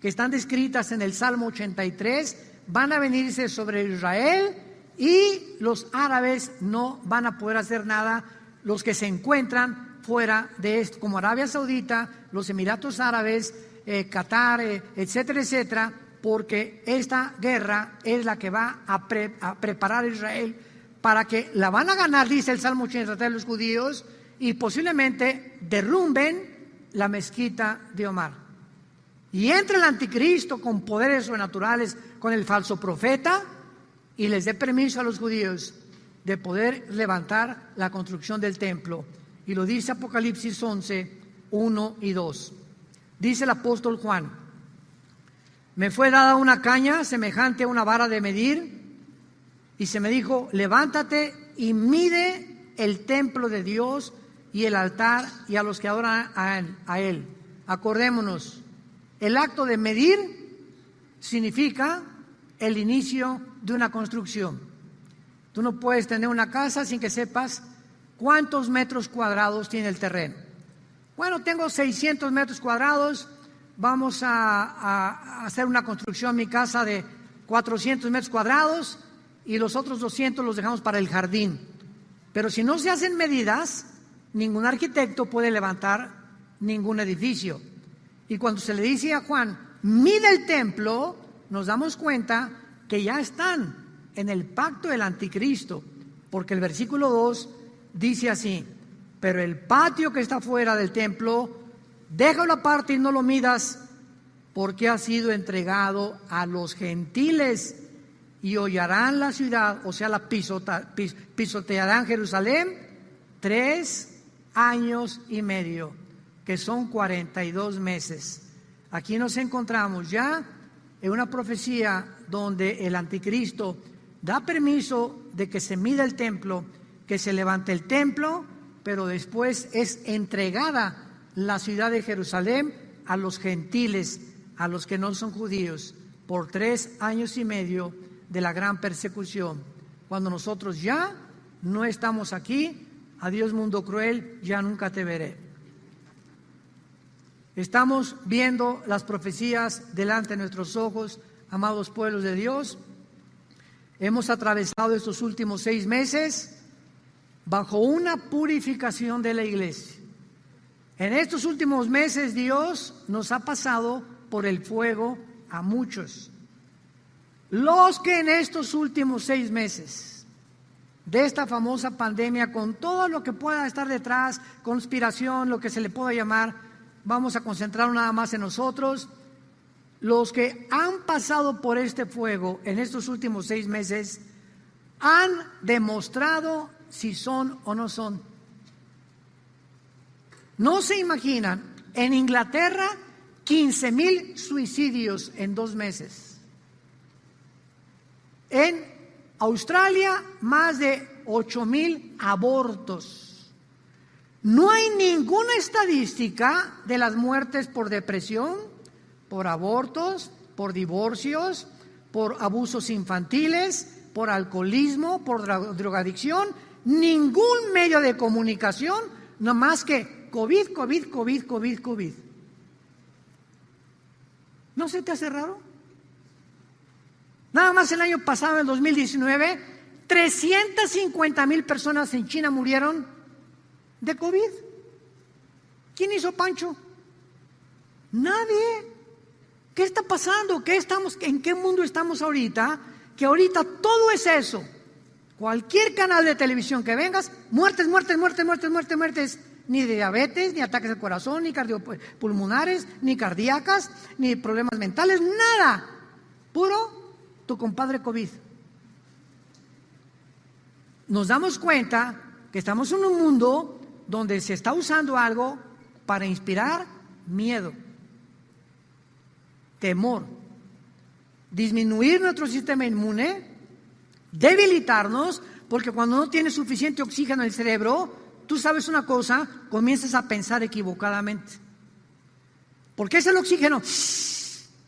que están descritas en el Salmo 83, van a venirse sobre Israel y los árabes no van a poder hacer nada, los que se encuentran fuera de esto, como Arabia Saudita, los Emiratos Árabes, Qatar, etcétera, etcétera, porque esta guerra es la que va a preparar a Israel para que la van a ganar, dice el Salmo 83 de los judíos, y posiblemente derrumben la mezquita de Omar. Y entra el anticristo con poderes sobrenaturales, con el falso profeta, y les dé permiso a los judíos de poder levantar la construcción del templo. Y lo dice Apocalipsis 11, 1 y 2. Dice el apóstol Juan: me fue dada una caña semejante a una vara de medir, y se me dijo: levántate y mide el templo de Dios y el altar y a los que adoran a él. Acordémonos, el acto de medir significa el inicio de una construcción. Tú no puedes tener una casa sin que sepas cuántos metros cuadrados tiene el terreno. Bueno, tengo 600 metros cuadrados, vamos a hacer una construcción en mi casa de 400 metros cuadrados y los otros 200 los dejamos para el jardín. Pero si no se hacen medidas, ningún arquitecto puede levantar ningún edificio. Y cuando se le dice a Juan: mide el templo, nos damos cuenta que ya están en el pacto del anticristo, porque el versículo 2 dice así: pero el patio que está fuera del templo, déjalo aparte y no lo midas, porque ha sido entregado a los gentiles, y hollarán la ciudad, o sea, la pisotearán Jerusalén 3 años y medio, que son 42 meses. Aquí nos encontramos ya en una profecía donde el anticristo da permiso de que se mida el templo, que se levante el templo, pero después es entregada la ciudad de Jerusalén a los gentiles, a los que no son judíos, por 3 años y medio de la gran persecución. Cuando nosotros ya no estamos aquí, adiós mundo cruel, ya nunca te veré. Estamos viendo las profecías delante de nuestros ojos, amados pueblos de Dios. Hemos atravesado estos últimos 6 meses bajo una purificación de la iglesia. En estos últimos meses Dios nos ha pasado por el fuego a muchos. Los que en estos últimos 6 meses de esta famosa pandemia, con todo lo que pueda estar detrás, conspiración, lo que se le pueda llamar, vamos a concentrar nada más en nosotros. Los que han pasado por este fuego en estos últimos 6 meses han demostrado si son o no son. No se imaginan, en Inglaterra 15,000 suicidios en 2 meses. En Australia más de 8,000 abortos. No hay ninguna estadística de las muertes por depresión, por abortos, por divorcios, por abusos infantiles, por alcoholismo, por drogadicción. Ningún medio de comunicación, no más que COVID. ¿No se te hace raro? Nada más el año pasado, en 2019, 350,000 personas en China murieron de COVID. ¿Quién hizo Pancho? Nadie. ¿Qué está pasando? ¿En qué mundo estamos ahorita? Que ahorita todo es eso. Cualquier canal de televisión que vengas, muertes. Ni de diabetes, ni ataques al corazón, ni cardiopulmonares, ni cardíacas, ni problemas mentales, nada. Puro tu compadre COVID. Nos damos cuenta que estamos en un mundo donde se está usando algo para inspirar miedo, temor, disminuir nuestro sistema inmune, debilitarnos, porque cuando no tienes suficiente oxígeno en el cerebro, tú sabes una cosa, comienzas a pensar equivocadamente. ¿Por qué es el oxígeno?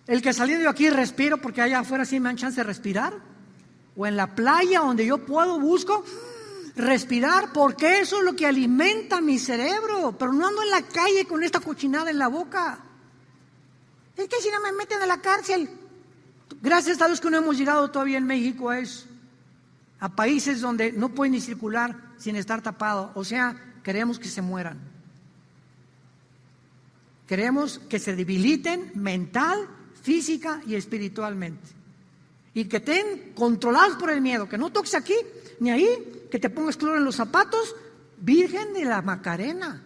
El que saliendo de aquí respiro porque allá afuera sí me dan chance de respirar. O en la playa donde yo puedo, busco. respirar, porque eso es lo que alimenta mi cerebro, pero no ando en la calle con esta cochinada en la boca. Es que si no me meten a la cárcel. Gracias a Dios que no hemos llegado todavía en México a países donde no pueden ni circular sin estar tapado. O sea, queremos que se mueran. Queremos que se debiliten mental, física y espiritualmente. Y que estén controlados por el miedo, que no toques aquí ni ahí, que te pongas cloro en los zapatos. Virgen de la Macarena.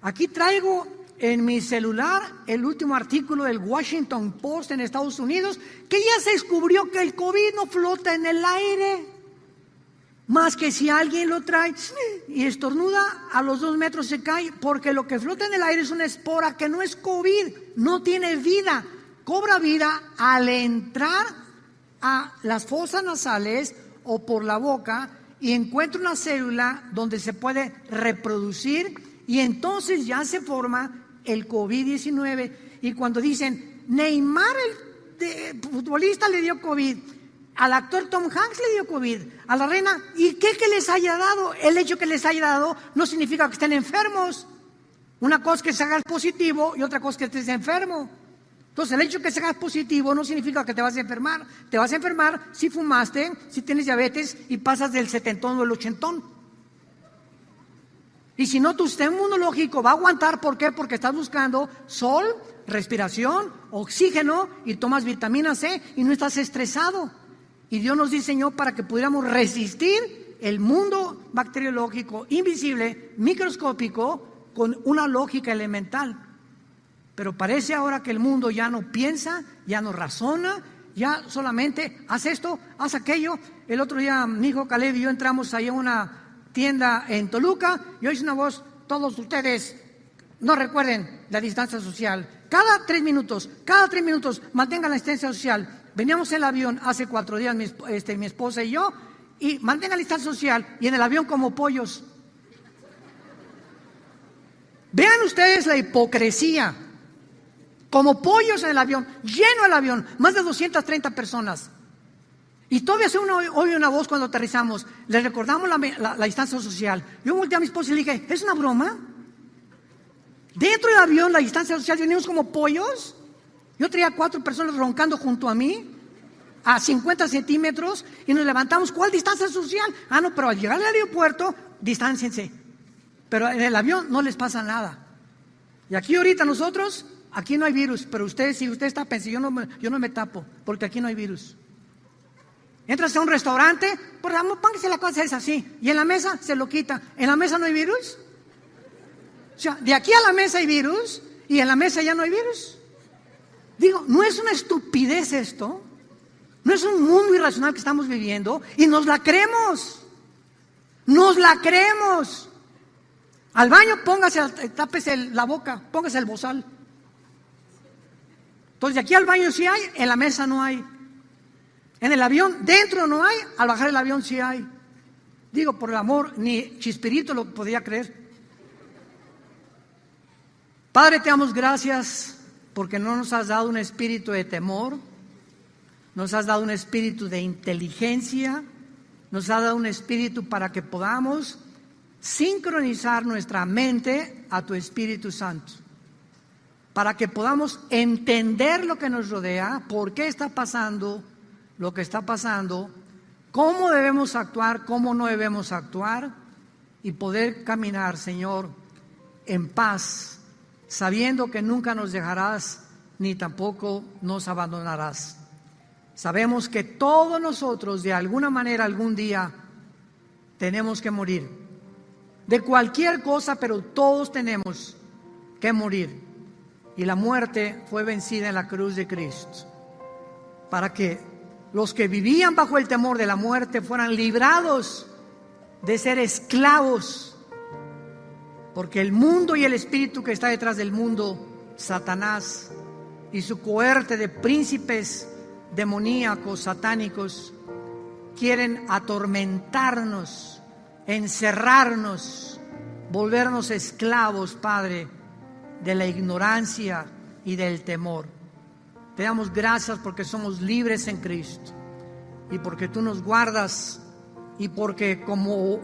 Aquí traigo en mi celular el último artículo del Washington Post en Estados Unidos, que ya se descubrió que el COVID no flota en el aire, más que si alguien lo trae y estornuda, a los 2 metros se cae, porque lo que flota en el aire es una espora que no es COVID, no tiene vida, cobra vida al entrar a las fosas nasales o por la boca y encuentra una célula donde se puede reproducir y entonces ya se forma el COVID-19. Y cuando dicen Neymar, el futbolista, le dio COVID, al actor Tom Hanks le dio COVID, a la reina, ¿y qué que les haya dado? El hecho que les haya dado no significa que estén enfermos. Una cosa es que se haga positivo y otra cosa es que estés enfermo. Entonces el hecho que se haga positivo no significa que te vas a enfermar. Te vas a enfermar si fumaste, si tienes diabetes y pasas del 70 al 80. Y si no, tu sistema inmunológico va a aguantar. ¿Por qué? Porque estás buscando sol, respiración, oxígeno y tomas vitamina C y no estás estresado. Y Dios nos diseñó para que pudiéramos resistir el mundo bacteriológico invisible, microscópico, con una lógica elemental. Pero parece ahora que el mundo ya no piensa, ya no razona, ya solamente haz esto, haz aquello. El otro día mi hijo Caleb y yo entramos ahí a una tienda en Toluca y oí una voz: todos ustedes no recuerden la distancia social. Cada 3 minutos mantengan la distancia social. Veníamos en el avión hace 4 días mi esposa y yo, y mantengan la distancia social, y en el avión como pollos. Vean ustedes la hipocresía. Como pollos en el avión, lleno el avión, más de 230 personas. Y todavía se oye una voz cuando aterrizamos. Le recordamos la distancia social. Yo volteé a mi esposa y le dije: ¿es una broma? Dentro del avión, la distancia social, venimos como pollos. Yo traía 4 personas roncando junto a mí, a 50 centímetros, y nos levantamos. ¿Cuál distancia social? Ah, no, pero al llegar al aeropuerto, distánciense. Pero en el avión no les pasa nada. Y aquí ahorita nosotros, aquí no hay virus, pero ustedes, si usted está pensando, yo no me tapo, porque aquí no hay virus. Entras a un restaurante, por favor, póngase la cosa es así, y en la mesa se lo quita. ¿En la mesa no hay virus? O sea, de aquí a la mesa hay virus, y en la mesa ya no hay virus. Digo, ¿no es una estupidez esto? ¿No es un mundo irracional que estamos viviendo? Y nos la creemos. Nos la creemos. Al baño tápese la boca, póngase el bozal. Entonces de aquí al baño sí hay, en la mesa no hay. En el avión dentro no hay, al bajar el avión sí hay. Digo, por el amor, ni Chispirito lo podía creer. Padre, te damos gracias porque no nos has dado un espíritu de temor, nos has dado un espíritu de inteligencia, nos has dado un espíritu para que podamos sincronizar nuestra mente a tu Espíritu Santo, para que podamos entender lo que nos rodea, por qué está pasando lo que está pasando, cómo debemos actuar, cómo no debemos actuar, y poder caminar, Señor, en paz, sabiendo que nunca nos dejarás ni tampoco nos abandonarás. Sabemos que todos nosotros de alguna manera algún día tenemos que morir, de cualquier cosa, pero todos tenemos que morir. Y la muerte fue vencida en la cruz de Cristo, para que los que vivían bajo el temor de la muerte fueran librados de ser esclavos, porque el mundo y el espíritu que está detrás del mundo, Satanás y su cohorte de príncipes demoníacos, satánicos, quieren atormentarnos, encerrarnos, volvernos esclavos, Padre, de la ignorancia y del temor. Te damos gracias porque somos libres en Cristo y porque tú nos guardas, y porque como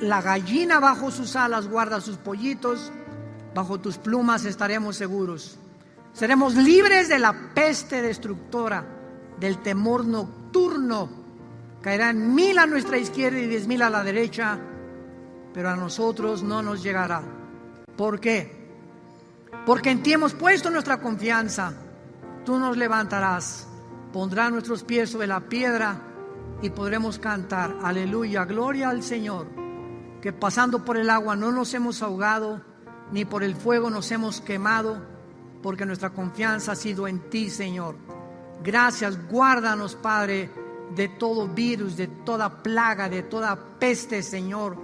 la gallina bajo sus alas guarda sus pollitos, bajo tus plumas estaremos seguros. Seremos libres de la peste destructora, del temor nocturno. Caerán 1000 a nuestra izquierda y 10,000 a la derecha, pero a nosotros no nos llegará. ¿Por qué? Porque en ti hemos puesto nuestra confianza. Tú nos levantarás, pondrás nuestros pies sobre la piedra y podremos cantar, aleluya, gloria al Señor, que pasando por el agua no nos hemos ahogado, ni por el fuego nos hemos quemado, porque nuestra confianza ha sido en ti, Señor. Gracias, guárdanos, Padre, de todo virus, de toda plaga, de toda peste, Señor.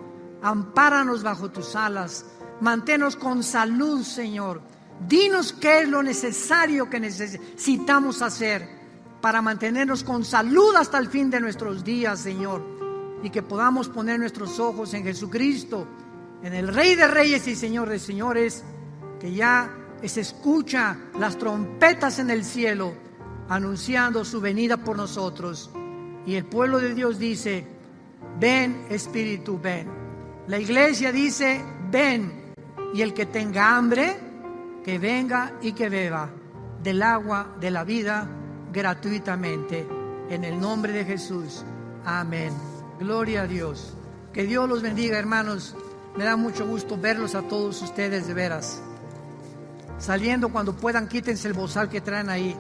Ampáranos bajo tus alas, manténnos con salud, Señor. Dinos qué es lo necesario que necesitamos hacer para mantenernos con salud hasta el fin de nuestros días, Señor, y que podamos poner nuestros ojos en Jesucristo, en el Rey de Reyes y Señor de Señores, que ya se escucha las trompetas en el cielo anunciando su venida por nosotros. Y el pueblo de Dios dice, ven Espíritu, ven. La iglesia dice, ven. Y el que tenga hambre, que venga y que beba del agua de la vida gratuitamente. En el nombre de Jesús. Amén. Gloria a Dios. Que Dios los bendiga, hermanos. Me da mucho gusto verlos a todos ustedes, de veras. Saliendo, cuando puedan, quítense el bozal que traen ahí.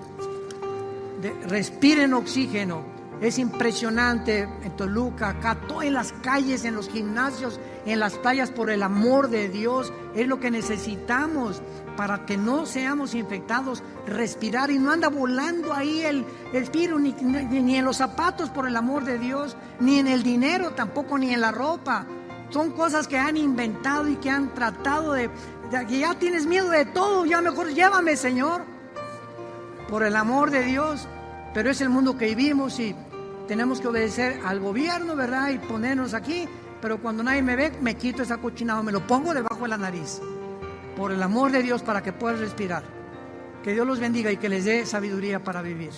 Respiren oxígeno. Es impresionante en Toluca, acá, en las calles, en los gimnasios, en las playas, por el amor de Dios. Es lo que necesitamos para que no seamos infectados. Respirar, y no anda volando ahí el virus, ni en los zapatos, por el amor de Dios, ni en el dinero tampoco, ni en la ropa. Son cosas que han inventado y que han tratado de que ya tienes miedo de todo, ya mejor llévame, Señor, por el amor de Dios. Pero es el mundo que vivimos y tenemos que obedecer al gobierno, ¿verdad? Y ponernos aquí. Pero cuando nadie me ve, me quito esa cochinada, me lo pongo debajo de la nariz, por el amor de Dios, para que puedas respirar. Que Dios los bendiga y que les dé sabiduría para vivir.